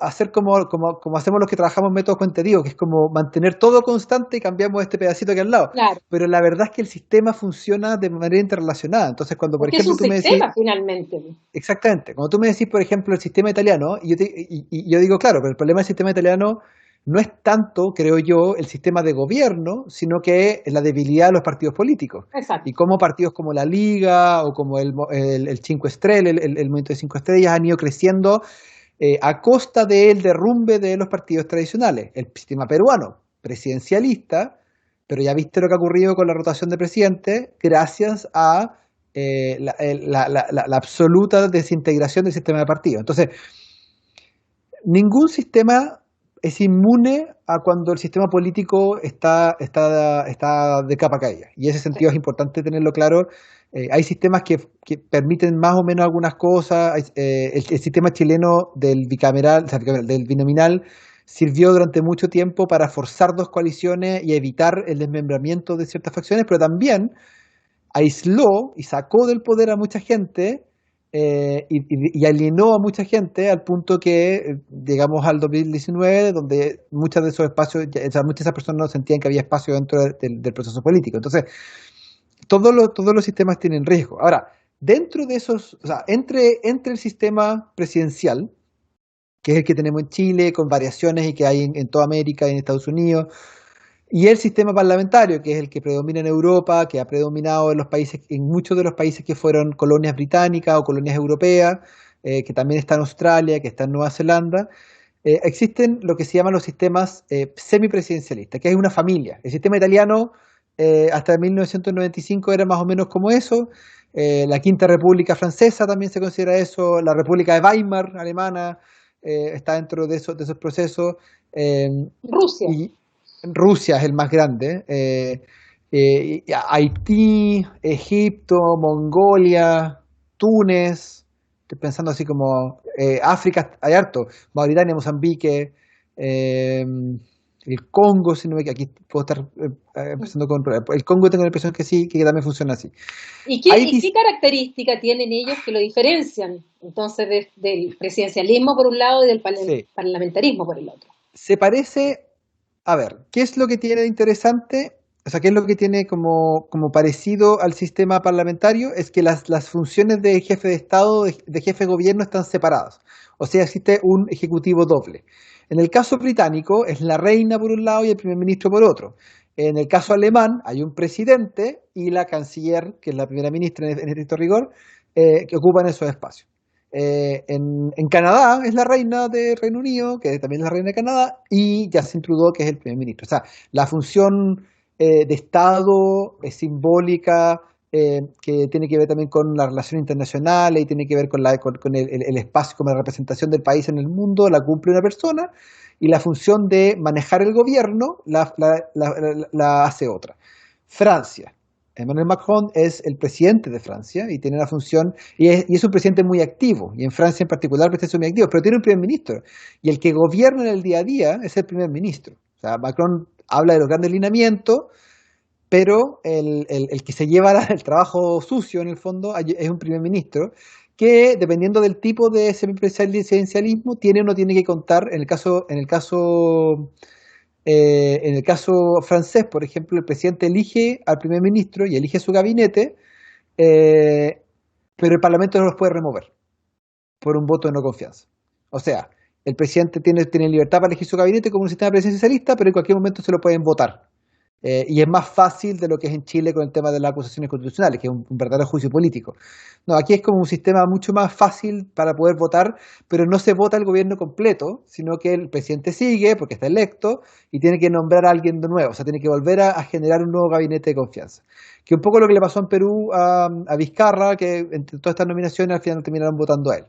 hacer como hacemos los que trabajamos en método cuantitativo, que es como mantener todo constante y cambiamos este pedacito aquí al lado. Claro. Pero la verdad es que el sistema funciona de manera interrelacionada. Entonces, cuando, por ejemplo, tú me decís... finalmente. Exactamente. Cuando tú me decís, por ejemplo, el sistema italiano, y yo digo, claro, pero el problema del sistema italiano no es tanto, creo yo, el sistema de gobierno, sino que es la debilidad de los partidos políticos. Exacto. Y cómo partidos como la Liga o como el Cinco Estrellas, el movimiento de Cinco Estrellas han ido creciendo a costa del derrumbe de los partidos tradicionales. El sistema peruano, presidencialista, pero ya viste lo que ha ocurrido con la rotación de presidentes, gracias a la absoluta desintegración del sistema de partidos. Entonces, ningún sistema es inmune a cuando el sistema político está de capa caída. Y en ese Sí. sentido es importante tenerlo claro. Hay sistemas que permiten más o menos algunas cosas. El sistema chileno del bicameral, o sea, del binominal, sirvió durante mucho tiempo para forzar dos coaliciones y evitar el desmembramiento de ciertas facciones, pero también aisló y sacó del poder a mucha gente y alienó a mucha gente al punto que llegamos al 2019, donde muchos de esos espacios, o sea, muchas de esas personas no sentían que había espacio dentro del proceso político. Entonces, todos los sistemas tienen riesgo. Ahora, dentro de esos, o sea, entre el sistema presidencial, que es el que tenemos en Chile, con variaciones y que hay en toda América y en Estados Unidos, y el sistema parlamentario, que es el que predomina en Europa, que ha predominado en los países, en muchos de los países que fueron colonias británicas o colonias europeas, que también está en Australia, que está en Nueva Zelanda, existen lo que se llaman los sistemas semipresidencialistas, que es una familia. El sistema italiano hasta 1995 era más o menos como eso. La Quinta República Francesa también se considera eso. La República de Weimar, alemana, está dentro de esos procesos. Eh, Rusia. y Rusia es el más grande. Haití, Egipto, Mongolia, Túnez. Estoy pensando así como África, hay harto. Mauritania, Mozambique, el Congo, si no me aquí puedo estar empezando con el Congo, tengo la impresión que sí, que también funciona así. ¿Y qué característica tienen ellos que lo diferencian entonces del presidencialismo por un lado y del Sí, parlamentarismo por el otro? se parece, a ver, ¿qué es lo que tiene de interesante? O sea, ¿qué es lo que tiene como parecido al sistema parlamentario? Es que las funciones de jefe de Estado, de jefe de gobierno están separadas. O sea, existe un ejecutivo doble. En el caso británico es la reina por un lado y el primer ministro por otro. En el caso alemán hay un presidente y la canciller, que es la primera ministra en estricto rigor, que ocupan esos espacios. En Canadá es la reina de Reino Unido, que también es la reina de Canadá, y Justin Trudeau, que es el primer ministro. O sea, la función de Estado es simbólica, que tiene que ver también con las relaciones internacionales y tiene que ver con el espacio, como la representación del país en el mundo, la cumple una persona, y la función de manejar el gobierno la hace otra. Francia. Emmanuel Macron es el presidente de Francia y tiene la función, y es un presidente muy activo, y en Francia en particular presidentes son muy activos, pero tiene un primer ministro, y el que gobierna en el día a día es el primer ministro. O sea, Macron habla de los grandes lineamientos, pero el que se lleva el trabajo sucio en el fondo es un primer ministro que, dependiendo del tipo de semipresidencialismo, tiene o no tiene que contar. En el caso francés, por ejemplo, el presidente elige al primer ministro y elige su gabinete, eh, pero el Parlamento no los puede remover por un voto de no confianza. O sea, el presidente tiene libertad para elegir su gabinete como un sistema presidencialista, pero en cualquier momento se lo pueden votar. Y es más fácil de lo que es en Chile con el tema de las acusaciones constitucionales, que es un verdadero juicio político. No, aquí es como un sistema mucho más fácil para poder votar, pero no se vota el gobierno completo, sino que el presidente sigue porque está electo y tiene que nombrar a alguien de nuevo, o sea, tiene que volver a generar un nuevo gabinete de confianza. Que un poco lo que le pasó en Perú a Vizcarra, que entre todas estas nominaciones al final terminaron votando a él.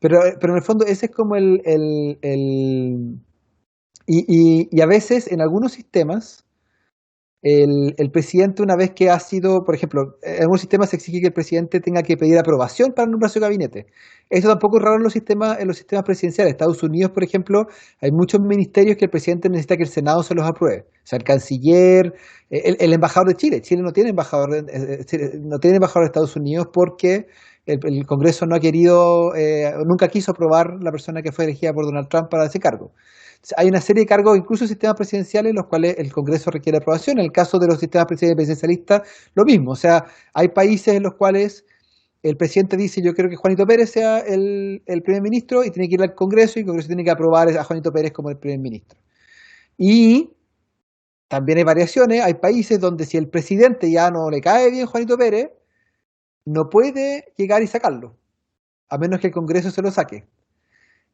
Pero en el fondo ese es como y a veces en algunos sistemas el presidente, una vez que ha sido, por ejemplo, en algunos sistemas se exige que el presidente tenga que pedir aprobación para nombrar su gabinete. Esto tampoco es raro en los sistemas presidenciales. Estados Unidos, por ejemplo, hay muchos ministerios que el presidente necesita que el Senado se los apruebe. O sea, el canciller, el embajador de Chile. Chile no tiene embajador, no tiene embajador de Estados Unidos porque el Congreso no ha querido, nunca quiso aprobar la persona que fue elegida por Donald Trump para ese cargo. Hay una serie de cargos, incluso en sistemas presidenciales, en los cuales el Congreso requiere aprobación. En el caso de los sistemas presidencialistas, lo mismo. O sea, hay países en los cuales el presidente dice: yo quiero que Juanito Pérez sea el primer ministro, y tiene que ir al Congreso, y el Congreso tiene que aprobar a Juanito Pérez como el primer ministro. Y también hay variaciones, hay países donde si el presidente ya no le cae bien Juanito Pérez, no puede llegar y sacarlo, a menos que el Congreso se lo saque.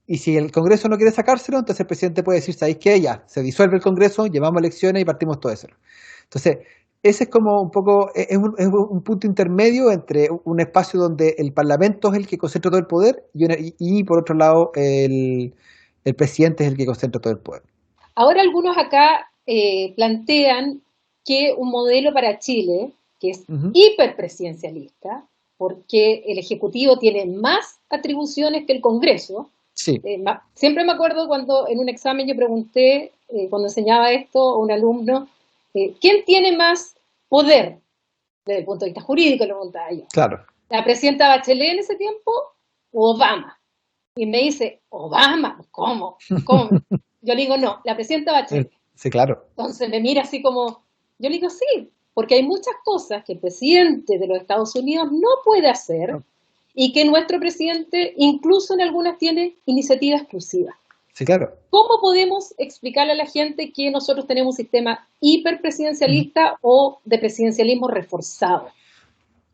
Y si el Congreso no quiere sacárselo, entonces el presidente puede decir, ¿sabéis qué? Ya, se disuelve el Congreso, llevamos elecciones y partimos todo eso. Entonces, ese es como un poco, es un punto intermedio entre un espacio donde el Parlamento es el que concentra todo el poder y por otro lado el presidente es el que concentra todo el poder. Ahora algunos acá plantean que un modelo para Chile, que es Ujú. hiperpresidencialista, porque el Ejecutivo tiene más atribuciones que el Congreso. Sí, Siempre me acuerdo cuando en un examen yo pregunté, cuando enseñaba esto a un alumno, ¿quién tiene más poder desde el punto de vista jurídico? Lo preguntaba yo. claro. ¿La presidenta Bachelet en ese tiempo o Obama? Y me dice, Obama, ¿cómo? ¿Cómo? Yo le digo, no, la presidenta Bachelet. Sí, claro. Entonces me mira así como, yo le digo, sí, porque hay muchas cosas que el presidente de los Estados Unidos no puede hacer y que nuestro presidente incluso en algunas tiene iniciativa exclusiva. Sí, claro. ¿Cómo podemos explicarle a la gente que nosotros tenemos un sistema Ujú. hiperpresidencialista o de presidencialismo reforzado?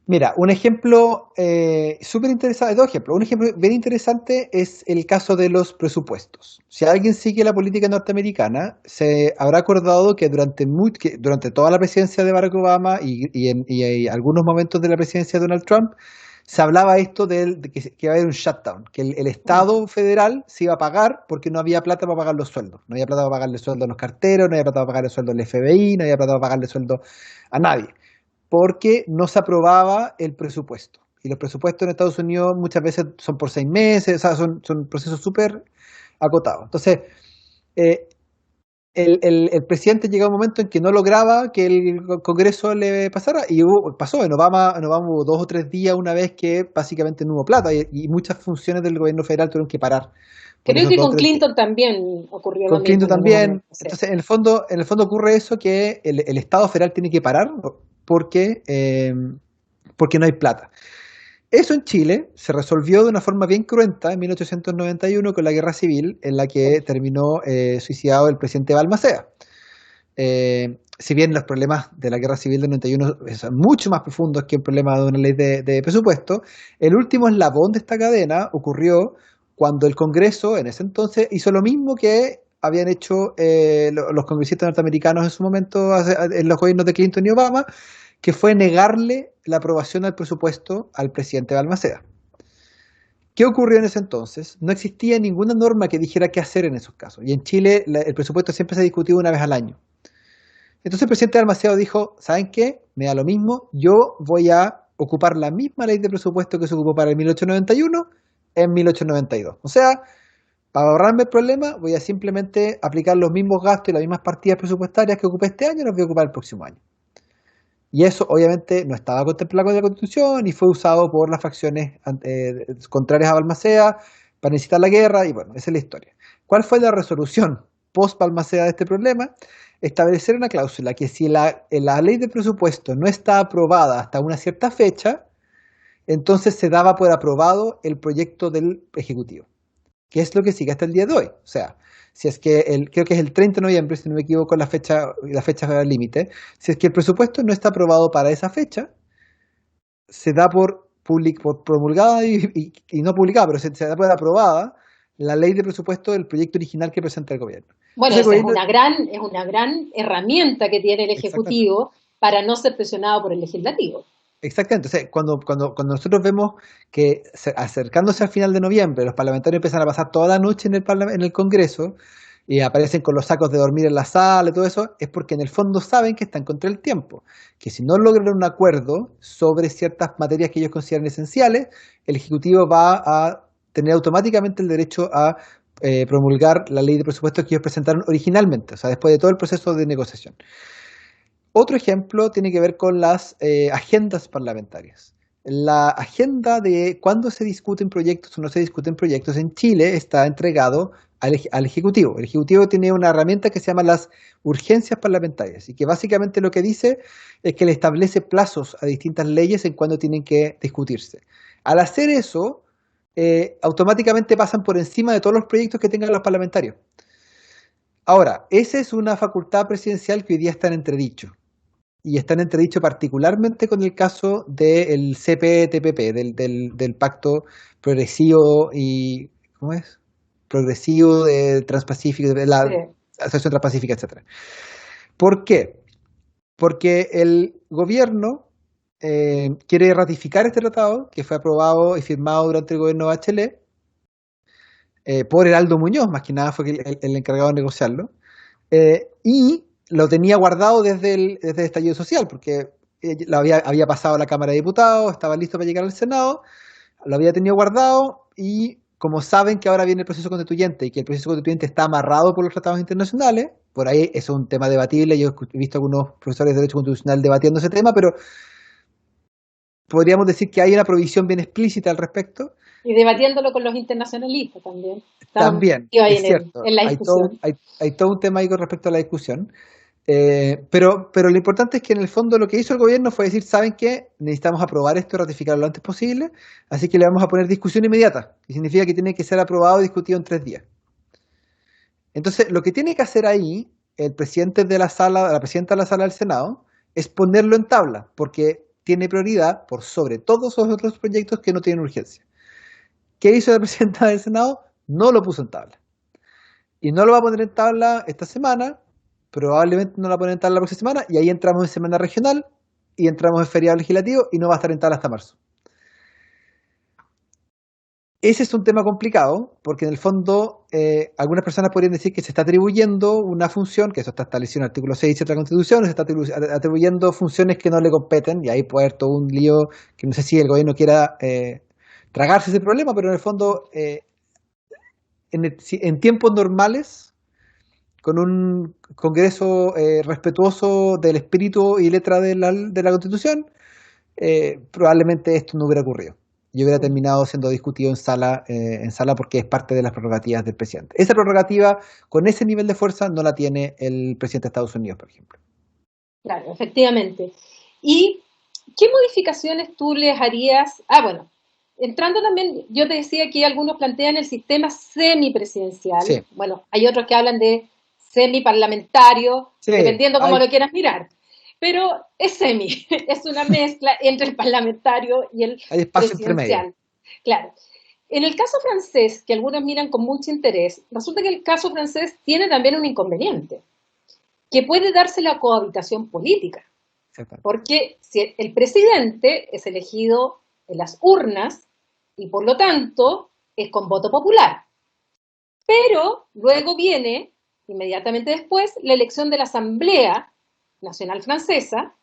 Mira, un ejemplo súper interesante, dos ejemplos. Un ejemplo bien interesante es el caso de los presupuestos. Si alguien sigue la política norteamericana, se habrá acordado que durante toda la presidencia de Barack Obama y algunos momentos de la presidencia de Donald Trump, se hablaba esto de que iba a haber un shutdown, que el Estado federal se iba a pagar porque no había plata para pagar los sueldos. No había plata para pagarle sueldo a los carteros, no había plata para pagarle sueldo al FBI, no había plata para pagarle sueldo a nadie porque no se aprobaba el presupuesto. Y los presupuestos en Estados Unidos muchas veces son por 6 meses, o sea, son procesos súper acotados. Entonces, eh, el presidente llegó a un momento en que no lograba que el Congreso le pasara y pasó. En Obama hubo 2 o 3 días una vez que básicamente no hubo plata y muchas funciones del gobierno federal tuvieron que parar por Creo esos que dos o con tres días. Clinton también ocurrió lo Con mismo Clinton en algún también. momento. Sí. Entonces, en el fondo ocurre eso que el Estado federal tiene que parar porque, eh, porque no hay plata. Eso en Chile se resolvió de una forma bien cruenta en 1891 con la Guerra Civil, en la que terminó suicidado el presidente Balmaceda. Si bien los problemas de la Guerra Civil del 91 son mucho más profundos que un problema de una ley de presupuesto, el último eslabón de esta cadena ocurrió cuando el Congreso, en ese entonces, hizo lo mismo que habían hecho los congresistas norteamericanos en su momento en los gobiernos de Clinton y Obama, que fue negarle la aprobación al presupuesto al presidente Balmaceda. ¿Qué ocurrió en ese entonces? No existía ninguna norma que dijera qué hacer en esos casos. Y en Chile el presupuesto siempre se ha discutido una vez al año. Entonces el presidente Balmaceda dijo, ¿saben qué? Me da lo mismo, yo voy a ocupar la misma ley de presupuesto que se ocupó para el 1891 en 1892. O sea, para ahorrarme el problema, voy a simplemente aplicar los mismos gastos y las mismas partidas presupuestarias que ocupé este año, las voy a ocupar el próximo año. Y eso obviamente no estaba contemplado con la Constitución y fue usado por las facciones contrarias a Balmaceda para incitar la guerra y bueno, esa es la historia. ¿Cuál fue la resolución post-Balmaceda de este problema? Establecer una cláusula que si la ley de presupuesto no está aprobada hasta una cierta fecha, entonces se daba por aprobado el proyecto del Ejecutivo, que es lo que sigue hasta el día de hoy. O sea, si es que creo que es el 30 de noviembre, si no me equivoco, la fecha límite, si es que el presupuesto no está aprobado para esa fecha, se da por promulgada y no publicada, pero se da por aprobada la ley de presupuesto del proyecto original que presenta el gobierno. Bueno, Entonces el esa gobierno, es una gran herramienta que tiene el exactamente. Ejecutivo para no ser presionado por el Legislativo. Exactamente. Entonces, cuando nosotros vemos que acercándose al final de noviembre, los parlamentarios empiezan a pasar toda la noche en el Congreso y aparecen con los sacos de dormir en la sala y todo eso, es porque en el fondo saben que están contra el tiempo, que si no logran un acuerdo sobre ciertas materias que ellos consideran esenciales, el Ejecutivo va a tener automáticamente el derecho a promulgar la ley de presupuestos que ellos presentaron originalmente, o sea, después de todo el proceso de negociación. Otro ejemplo tiene que ver con las agendas parlamentarias. La agenda de cuándo se discuten proyectos o no se discuten proyectos en Chile está entregado al Ejecutivo. El Ejecutivo tiene una herramienta que se llama las urgencias parlamentarias y que básicamente lo que dice es que le establece plazos a distintas leyes en cuándo tienen que discutirse. Al hacer eso, automáticamente pasan por encima de todos los proyectos que tengan los parlamentarios. Ahora, esa es una facultad presidencial que hoy día está en entredicho. Y está en entredicho particularmente con el caso del CPTPP, del Pacto Progresivo y, ¿cómo es? Progresivo de Transpacífico, de la Sí. Asociación Transpacífica, etcétera. ¿Por qué? Porque el gobierno quiere ratificar este tratado que fue aprobado y firmado durante el gobierno de Bachelet por Heraldo Muñoz, más que nada fue el encargado de negociarlo, y lo tenía guardado desde el estallido social, porque había pasado a la Cámara de Diputados, estaba listo para llegar al Senado, lo había tenido guardado y como saben que ahora viene el proceso constituyente y que el proceso constituyente está amarrado por los tratados internacionales, por ahí eso es un tema debatible, yo he visto algunos profesores de Derecho Constitucional debatiendo ese tema, pero podríamos decir que hay una provisión bien explícita al respecto. Y debatiéndolo con los internacionalistas también. Estaban También, metidos ahí es cierto, en la discusión. hay todo un tema ahí con respecto a la discusión. Pero lo importante es que en el fondo lo que hizo el gobierno fue decir, ¿saben qué? Necesitamos aprobar esto y ratificarlo lo antes posible, así que le vamos a poner discusión inmediata, y significa que tiene que ser aprobado y discutido en 3 días. Entonces, lo que tiene que hacer ahí el presidente de la sala, la presidenta de la sala del Senado, es ponerlo en tabla, porque tiene prioridad por sobre todos los otros proyectos que no tienen urgencia. ¿Qué hizo la presidenta del Senado? No lo puso en tabla. Y no lo va a poner en tabla esta semana, probablemente no lo va a poner en tabla la próxima semana, y ahí entramos en semana regional, y entramos en feriado legislativo, y no va a estar en tabla hasta marzo. Ese es un tema complicado, porque en el fondo algunas personas podrían decir que se está atribuyendo una función, que eso está establecido en el artículo 6 de la Constitución, se está atribuyendo funciones que no le competen, y ahí puede haber todo un lío que no sé si el gobierno quiera tragarse ese problema, pero en el fondo, en tiempos normales, con un Congreso respetuoso del espíritu y letra de la Constitución, probablemente esto no hubiera ocurrido y hubiera terminado siendo discutido en sala porque es parte de las prerrogativas del presidente. Esa prerrogativa, con ese nivel de fuerza, no la tiene el presidente de Estados Unidos, por ejemplo. Claro, efectivamente. ¿Y qué modificaciones tú les harías? Bueno, entrando también, yo te decía que algunos plantean el sistema Sí, semipresidencial. Bueno, hay otros que hablan de semiparlamentario, sí, dependiendo cómo hay, lo quieras mirar. Pero es semi, es una mezcla entre el parlamentario y el hay espacio entre medio. presidencial. Claro. En el caso francés, que algunos miran con mucho interés, resulta que el caso francés tiene también un inconveniente, que puede darse la cohabitación política. Exactamente. Porque si el presidente es elegido en las urnas y por lo tanto es con voto popular. Pero luego viene, inmediatamente después, la elección de la Asamblea Nacional Francesa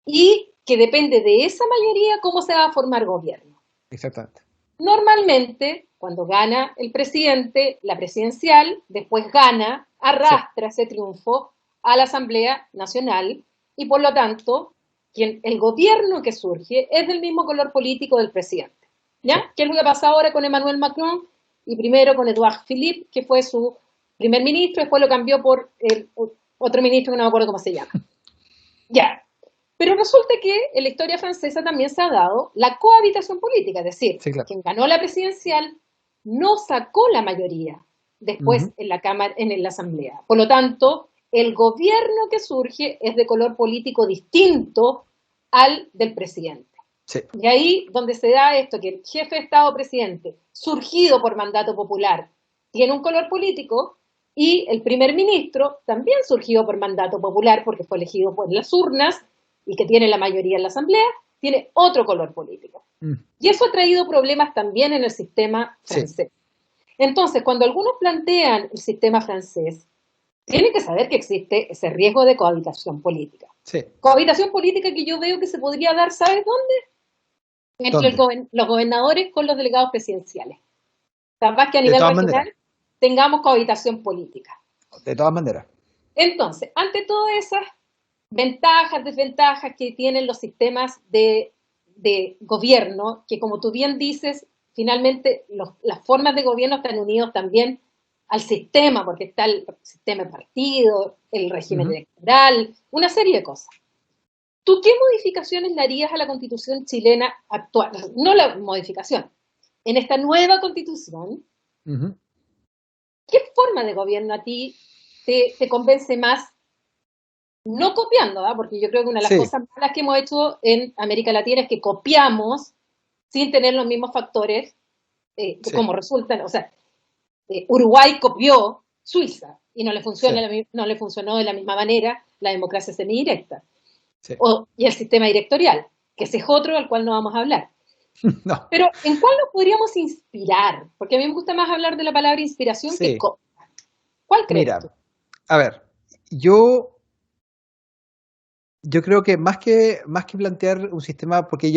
y que depende de esa mayoría cómo se va a formar gobierno. Exactamente. Normalmente, cuando gana el presidente, la presidencial, después gana, Sí, arrastra ese triunfo a la Asamblea Nacional y por lo tanto, el gobierno que surge es del mismo color político del presidente. sí. ¿Ya? ¿Qué es lo que pasa ahora con Emmanuel Macron y primero con Edouard Philippe, que fue su primer ministro, después lo cambió por otro ministro que no me acuerdo cómo se llama? Ya. Pero resulta que en la historia francesa también se ha dado la cohabitación política, es decir, Sí, claro. quien ganó la presidencial no sacó la mayoría después Ujú. en la Cámara, en la Asamblea. Por lo tanto, el gobierno que surge es de color político distinto al del presidente. Sí, Y ahí donde se da esto, que el jefe de Estado presidente, surgido por mandato popular, tiene un color político, y el primer ministro, también surgido por mandato popular, porque fue elegido por las urnas y que tiene la mayoría en la Asamblea, tiene otro color político. mm, Y eso ha traído problemas también en el sistema sí, francés. Entonces, cuando algunos plantean el sistema francés, tienen que saber que existe ese riesgo de cohabitación política. sí. Cohabitación política que yo veo que se podría dar, ¿sabes dónde? Entre ¿Dónde? los gobernadores con los delegados presidenciales. Capaz que a De nivel todas maneras, regional tengamos cohabitación política. de todas maneras. Entonces, ante todas esas ventajas, desventajas que tienen los sistemas de gobierno, que como tú bien dices, finalmente las formas de gobierno están unidos también al sistema, porque está el sistema de partido, el régimen Ujú. electoral, una serie de cosas. ¿Tú qué modificaciones le harías a la constitución chilena actual? No la modificación. En esta nueva constitución, Ujú. ¿qué forma de gobierno a ti te convence más no copiando, ¿eh? Porque yo creo que una de las cosas malas que hemos hecho en América Latina es que copiamos sin tener los mismos factores como resultan. O sea, Uruguay copió Suiza y no le funcionó de la misma manera la democracia semidirecta. Y el sistema directorial, que ese es otro al cual no vamos a hablar. No. Pero ¿en cuál nos podríamos inspirar? Porque a mí me gusta más hablar de la palabra inspiración que copia. ¿Cuál crees tú? A ver, yo creo que más que plantear un sistema, porque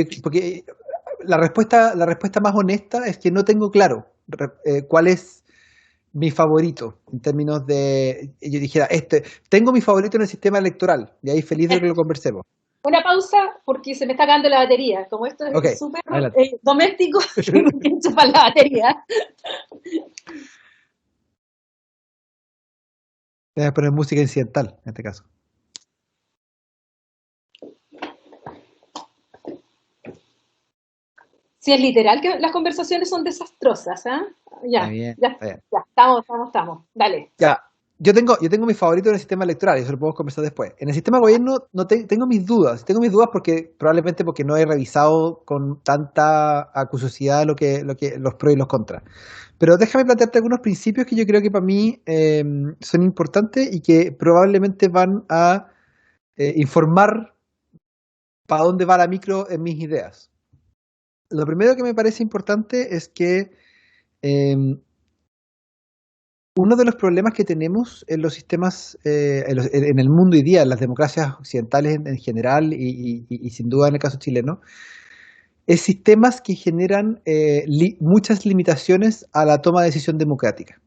la respuesta más honesta es que no tengo claro cuál es mi favorito en términos de, yo dijera, tengo mi favorito en el sistema electoral, y ahí feliz de que lo conversemos. Una pausa porque se me está acabando la batería. Como esto es súper doméstico, tengo que enchufar la batería. Voy a poner música incidental en este caso. Si es literal que las conversaciones son desastrosas, ¿eh? Ya estamos. Dale. Ya. Yo tengo mi favorito en el sistema electoral, y eso lo podemos conversar después. En el sistema de gobierno tengo mis dudas. Tengo mis dudas probablemente porque no he revisado con tanta acuciosidad los pros y los contras. Pero déjame plantearte algunos principios que yo creo que para mí son importantes y que probablemente van a informar para dónde va la micro en mis ideas. Lo primero que me parece importante es que uno de los problemas que tenemos en los sistemas, en el mundo hoy día, en las democracias occidentales en general y sin duda en el caso chileno, es sistemas que generan muchas limitaciones a la toma de decisión democrática.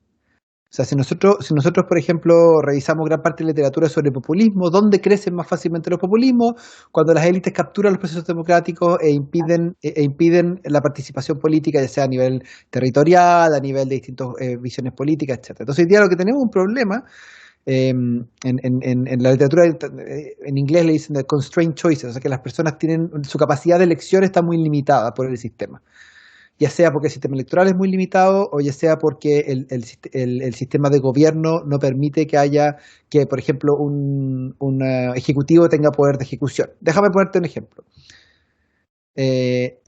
O sea, si nosotros, por ejemplo, revisamos gran parte de la literatura sobre populismo, ¿dónde crecen más fácilmente los populismos? Cuando las élites capturan los procesos democráticos e impiden la participación política, ya sea a nivel territorial, a nivel de distintas visiones políticas, etc. Entonces, hoy día lo que tenemos es un problema. En la literatura en inglés le dicen de constraint choices, o sea que las personas su capacidad de elección está muy limitada por el sistema. Ya sea porque el sistema electoral es muy limitado o ya sea porque el sistema de gobierno no permite que por ejemplo, un ejecutivo tenga poder de ejecución. Déjame ponerte un ejemplo.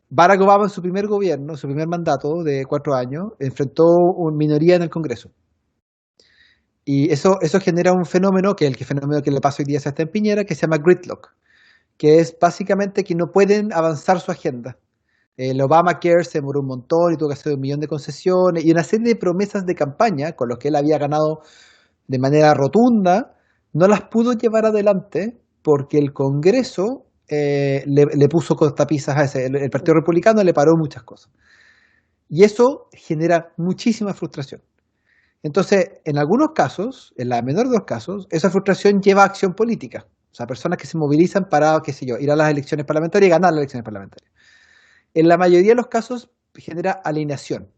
Barack Obama en su primer gobierno, su primer mandato de 4 años, enfrentó una minoría en el Congreso. Y eso genera un fenómeno, que es el fenómeno que le pasa hoy día a Sebastián Piñera, que se llama gridlock, que es básicamente que no pueden avanzar su agenda. El Obamacare se demoró un montón y tuvo que hacer 1 millón de concesiones y una serie de promesas de campaña con los que él había ganado de manera rotunda, no las pudo llevar adelante porque el Congreso le puso cortapisas a ese. El Partido Republicano le paró muchas cosas. Y eso genera muchísima frustración. Entonces, en algunos casos, en la menor de los casos, esa frustración lleva a acción política. O sea, personas que se movilizan para, qué sé yo, ir a las elecciones parlamentarias y ganar las elecciones parlamentarias. En la mayoría de los casos genera alienación.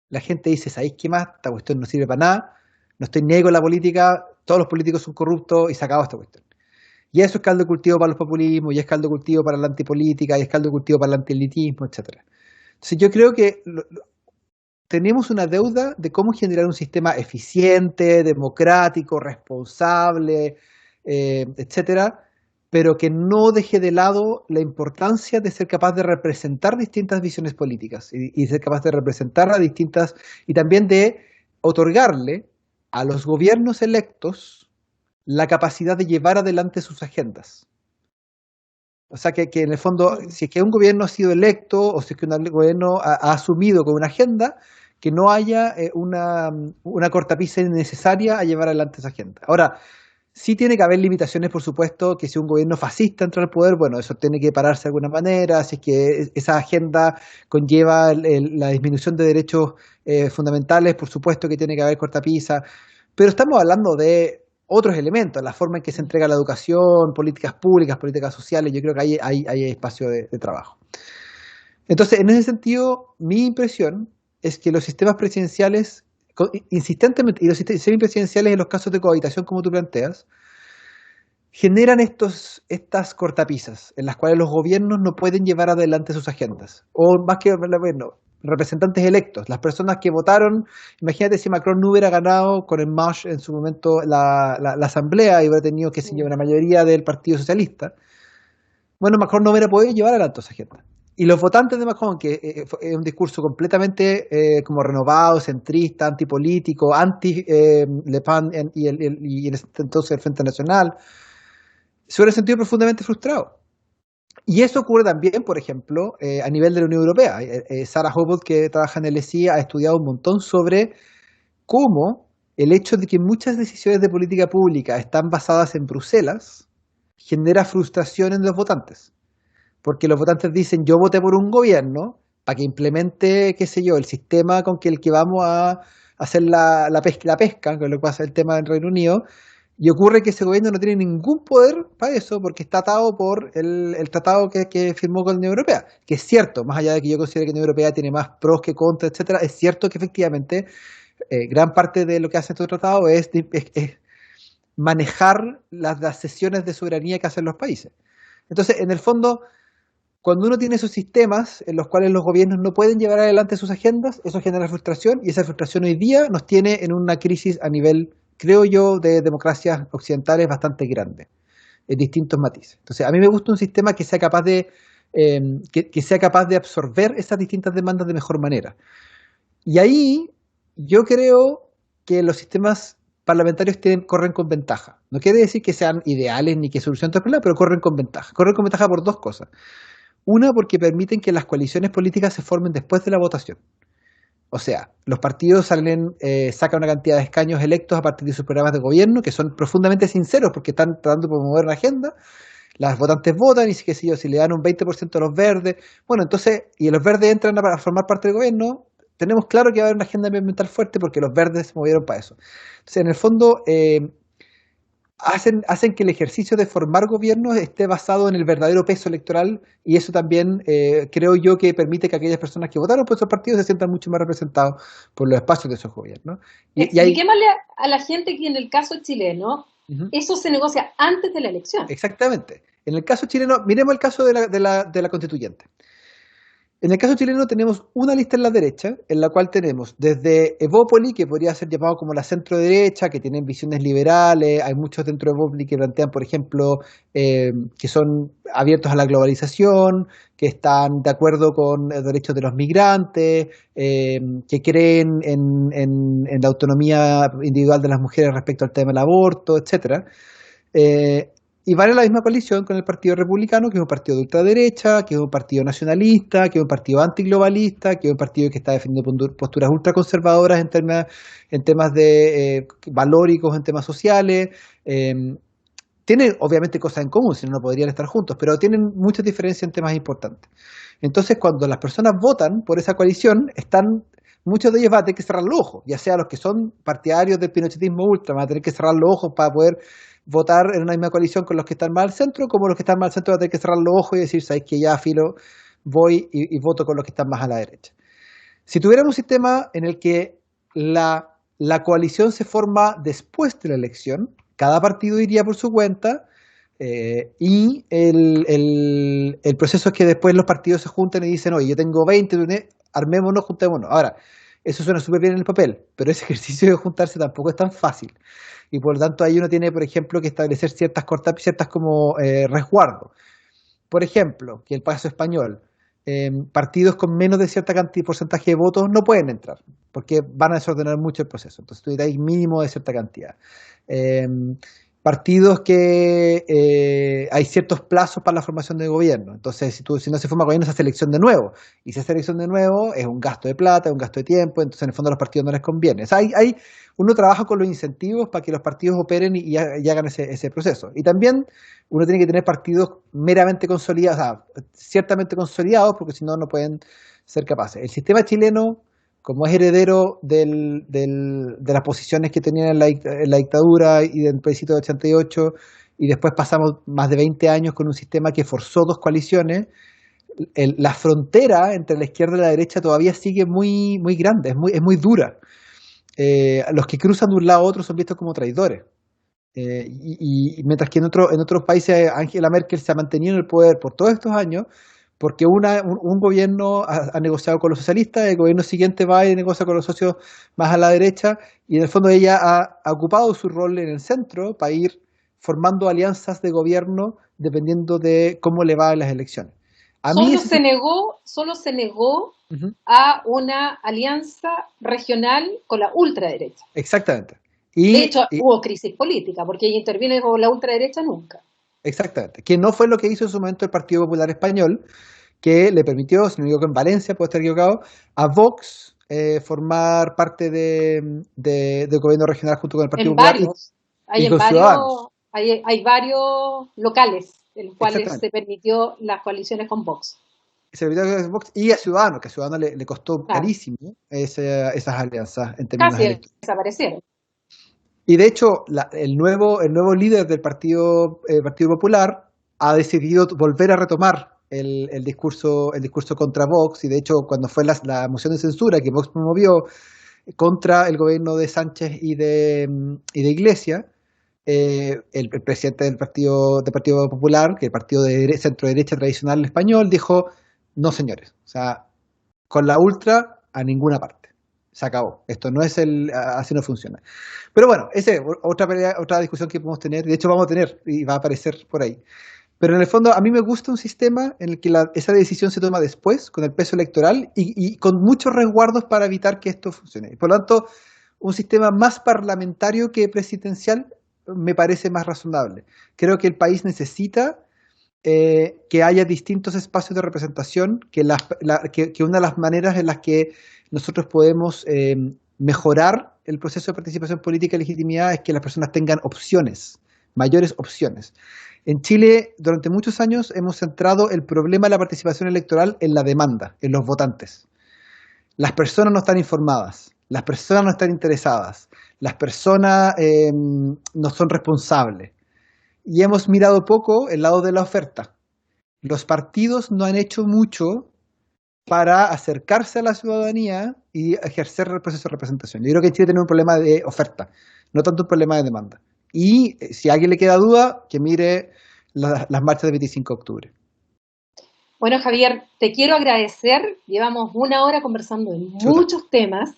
La gente dice, ¿sabéis qué más? Esta cuestión no sirve para nada, no estoy ni con la política, todos los políticos son corruptos y se acabó esta cuestión. Y eso es caldo de cultivo para los populismos, y es caldo de cultivo para la antipolítica, y es caldo de cultivo para el antielitismo, etc. Entonces yo creo que tenemos una deuda de cómo generar un sistema eficiente, democrático, responsable, etcétera, pero que no deje de lado la importancia de ser capaz de representar distintas visiones políticas y ser capaz de representar a distintas, y también de otorgarle a los gobiernos electos la capacidad de llevar adelante sus agendas. O sea, que en el fondo, si es que un gobierno ha sido electo o si es que un gobierno ha asumido con una agenda, que no haya una cortapisa innecesaria a llevar adelante esa agenda. Ahora, sí tiene que haber limitaciones, por supuesto, que si un gobierno fascista entra al poder, bueno, eso tiene que pararse de alguna manera, si es que esa agenda conlleva la disminución de derechos fundamentales, por supuesto que tiene que haber cortapisa, pero estamos hablando de otros elementos, la forma en que se entrega la educación, políticas públicas, políticas sociales, yo creo que ahí hay espacio de trabajo. Entonces, en ese sentido, mi impresión es que los sistemas presidenciales insistentemente, y los sistemas semipresidenciales en los casos de cohabitación, como tú planteas, generan estas cortapisas en las cuales los gobiernos no pueden llevar adelante sus agendas. O más que el gobierno, representantes electos, las personas que votaron. Imagínate si Macron no hubiera ganado con el MASH en su momento la asamblea y hubiera tenido, qué sé yo, una mayoría del Partido Socialista. Bueno, Macron no hubiera podido llevar adelante esa agenda. Y los votantes de Macron, que es un discurso completamente como renovado, centrista, antipolítico, anti-Le Pen y en ese entonces el Frente Nacional, se hubieran sentido profundamente frustrados. Y eso ocurre también, por ejemplo, a nivel de la Unión Europea. Sarah Hobart, que trabaja en el ESI, ha estudiado un montón sobre cómo el hecho de que muchas decisiones de política pública están basadas en Bruselas genera frustración en los votantes. Porque los votantes dicen, yo voté por un gobierno para que implemente, qué sé yo, el sistema con que el que vamos a hacer la pesca, que es lo que pasa el tema del Reino Unido, y ocurre que ese gobierno no tiene ningún poder para eso porque está atado por el tratado que firmó con la Unión Europea, que es cierto, más allá de que yo considere que la Unión Europea tiene más pros que contras, etcétera, es cierto que efectivamente gran parte de lo que hace este tratado es manejar las cesiones de soberanía que hacen los países. Entonces, en el fondo, cuando uno tiene esos sistemas en los cuales los gobiernos no pueden llevar adelante sus agendas, eso genera frustración y esa frustración hoy día nos tiene en una crisis a nivel, creo yo, de democracias occidentales bastante grande, en distintos matices. Entonces, a mí me gusta un sistema que sea capaz que sea capaz de absorber esas distintas demandas de mejor manera. Y ahí yo creo que los sistemas parlamentarios corren con ventaja. No quiere decir que sean ideales ni que solucionen todos los problemas, pero corren con ventaja. Corren con ventaja por dos cosas. Una, porque permiten que las coaliciones políticas se formen después de la votación. O sea, los partidos sacan una cantidad de escaños electos a partir de sus programas de gobierno, que son profundamente sinceros porque están tratando de promover una agenda. Las votantes votan y qué sé yo, si le dan un 20% a los verdes, bueno, entonces, y los verdes entran a formar parte del gobierno, tenemos claro que va a haber una agenda ambiental fuerte porque los verdes se movieron para eso. Entonces, en el fondo, hacen que el ejercicio de formar gobiernos esté basado en el verdadero peso electoral y eso también creo yo que permite que aquellas personas que votaron por esos partidos se sientan mucho más representados por los espacios de esos gobiernos. Expliquémosle a la gente que en el caso chileno, eso se negocia antes de la elección. Exactamente. En el caso chileno, miremos el caso de la constituyente. En el caso chileno tenemos una lista en la derecha, en la cual tenemos desde Evópoli, que podría ser llamado como la centro derecha, que tienen visiones liberales, hay muchos dentro de Evópoli que plantean, por ejemplo, que son abiertos a la globalización, que están de acuerdo con los derechos de los migrantes, que creen en la autonomía individual de las mujeres respecto al tema del aborto, etcétera. Y van en la misma coalición con el Partido Republicano, que es un partido de ultraderecha, que es un partido nacionalista, que es un partido antiglobalista, que es un partido que está defendiendo posturas ultraconservadoras en temas de valóricos, en temas sociales. Tienen obviamente cosas en común, si no, no podrían estar juntos, pero tienen muchas diferencias en temas importantes. Entonces, cuando las personas votan por esa coalición, muchos de ellos van a tener que cerrar los ojos, ya sea los que son partidarios del pinochetismo ultra, van a tener que cerrar los ojos para poder votar en una misma coalición con los que están más al centro, como los que están más al centro van a tener que cerrar los ojos y decir, sabes que ya filo, voy y voto con los que están más a la derecha. Si tuviéramos un sistema en el que la coalición se forma después de la elección, cada partido iría por su cuenta y el proceso es que después los partidos se juntan y dicen, oye, yo tengo 20, armémonos, juntémonos. Ahora, eso suena súper bien en el papel, pero ese ejercicio de juntarse tampoco es tan fácil. Y por lo tanto ahí uno tiene, por ejemplo, que establecer ciertas como resguardos. Por ejemplo, que el caso español, partidos con menos de cierta porcentaje de votos no pueden entrar, porque van a desordenar mucho el proceso. Entonces tú necesitas mínimo de cierta cantidad. Partidos que hay ciertos plazos para la formación de gobierno. Entonces, si no se forma gobierno, se hace elección de nuevo. Y si se hace elección de nuevo, es un gasto de plata, es un gasto de tiempo. Entonces, en el fondo, a los partidos no les conviene. O sea, uno trabaja con los incentivos para que los partidos operen y hagan ese proceso. Y también uno tiene que tener partidos meramente consolidados, o sea, ciertamente consolidados, porque si no, no pueden ser capaces. El sistema chileno, como es heredero de las posiciones que tenían en la dictadura y del plebiscito de 88, y después pasamos más de 20 años con un sistema que forzó dos coaliciones, la frontera entre la izquierda y la derecha todavía sigue muy, muy grande, es muy dura. Los que cruzan de un lado a otro son vistos como traidores. Y mientras que en otros países Angela Merkel se ha mantenido en el poder por todos estos años, porque un gobierno ha negociado con los socialistas, el gobierno siguiente va y negocia con los socios más a la derecha, y en el fondo ella ha ocupado su rol en el centro para ir formando alianzas de gobierno dependiendo de cómo le va en las elecciones. A mí Solo ese se negó, solo se negó Ujú, a una alianza regional con la ultraderecha. exactamente. De hecho, Y hubo crisis política, porque ella intervino y dijo la ultraderecha nunca. exactamente. Que no fue lo que hizo en su momento el Partido Popular Español, que le permitió, si no me equivoco, en Valencia, puedo estar equivocado, a Vox formar parte del gobierno regional junto con el Partido En Popular varios, y hay en con varios, Ciudadanos. hay varios locales en los cuales Exactamente. se permitió las coaliciones con Vox. Se permitió a Vox y a Ciudadanos, que a Ciudadanos le costó Claro, carísimo esas alianzas en términos casi electorales. desaparecieron. Y de hecho, el nuevo líder del Partido Popular ha decidido volver a retomar el discurso contra Vox, y de hecho, cuando fue la moción de censura que Vox promovió contra el gobierno de Sánchez y de Iglesia, el presidente del Partido Popular, que es el partido de centro-derecha tradicional español, dijo: no, señores, o sea, con la ultra a ninguna parte. Se acabó. Esto no es así no funciona. Pero bueno, esa es otra discusión que podemos tener. De hecho, vamos a tener y va a aparecer por ahí. Pero en el fondo, a mí me gusta un sistema en el que esa decisión se toma después, con el peso electoral y con muchos resguardos para evitar que esto funcione. Por lo tanto, un sistema más parlamentario que presidencial me parece más razonable. Creo que el país necesita que haya distintos espacios de representación, que una de las maneras en las que nosotros podemos mejorar el proceso de participación política y legitimidad es que las personas tengan opciones, mayores opciones. En Chile, durante muchos años, hemos centrado el problema de la participación electoral en la demanda, en los votantes. Las personas no están informadas, las personas no están interesadas, las personas no son responsables. Y hemos mirado poco el lado de la oferta. Los partidos no han hecho mucho para acercarse a la ciudadanía y ejercer el proceso de representación. Yo creo que en Chile tenemos un problema de oferta, no tanto un problema de demanda. Y si a alguien le queda duda, que mire las marchas del 25 de octubre. Bueno, Javier, te quiero agradecer. Llevamos una hora conversando de Chuta. muchos temas.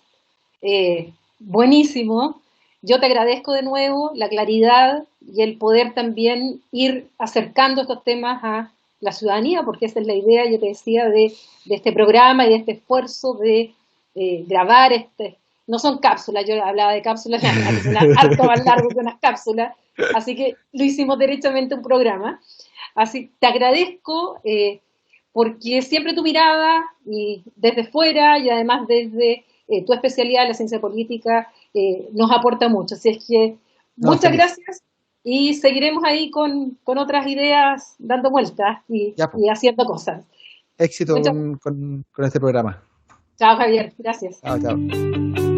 Buenísimo. Yo te agradezco de nuevo la claridad y el poder también ir acercando estos temas a la ciudadanía, porque esa es la idea, yo te decía, de este programa y de este esfuerzo de grabar no son cápsulas, yo hablaba de cápsulas, que son harto más largos que unas cápsulas, así que lo hicimos derechamente un programa. Así, te agradezco porque siempre tu mirada y desde fuera y además desde tu especialidad, la ciencia política, nos aporta mucho. Así es que No, muchas feliz. gracias y seguiremos ahí con otras ideas dando vueltas Ya, pues. y haciendo cosas. Éxito Muchas con este programa. Chao, Javier. Gracias. Chao, chao.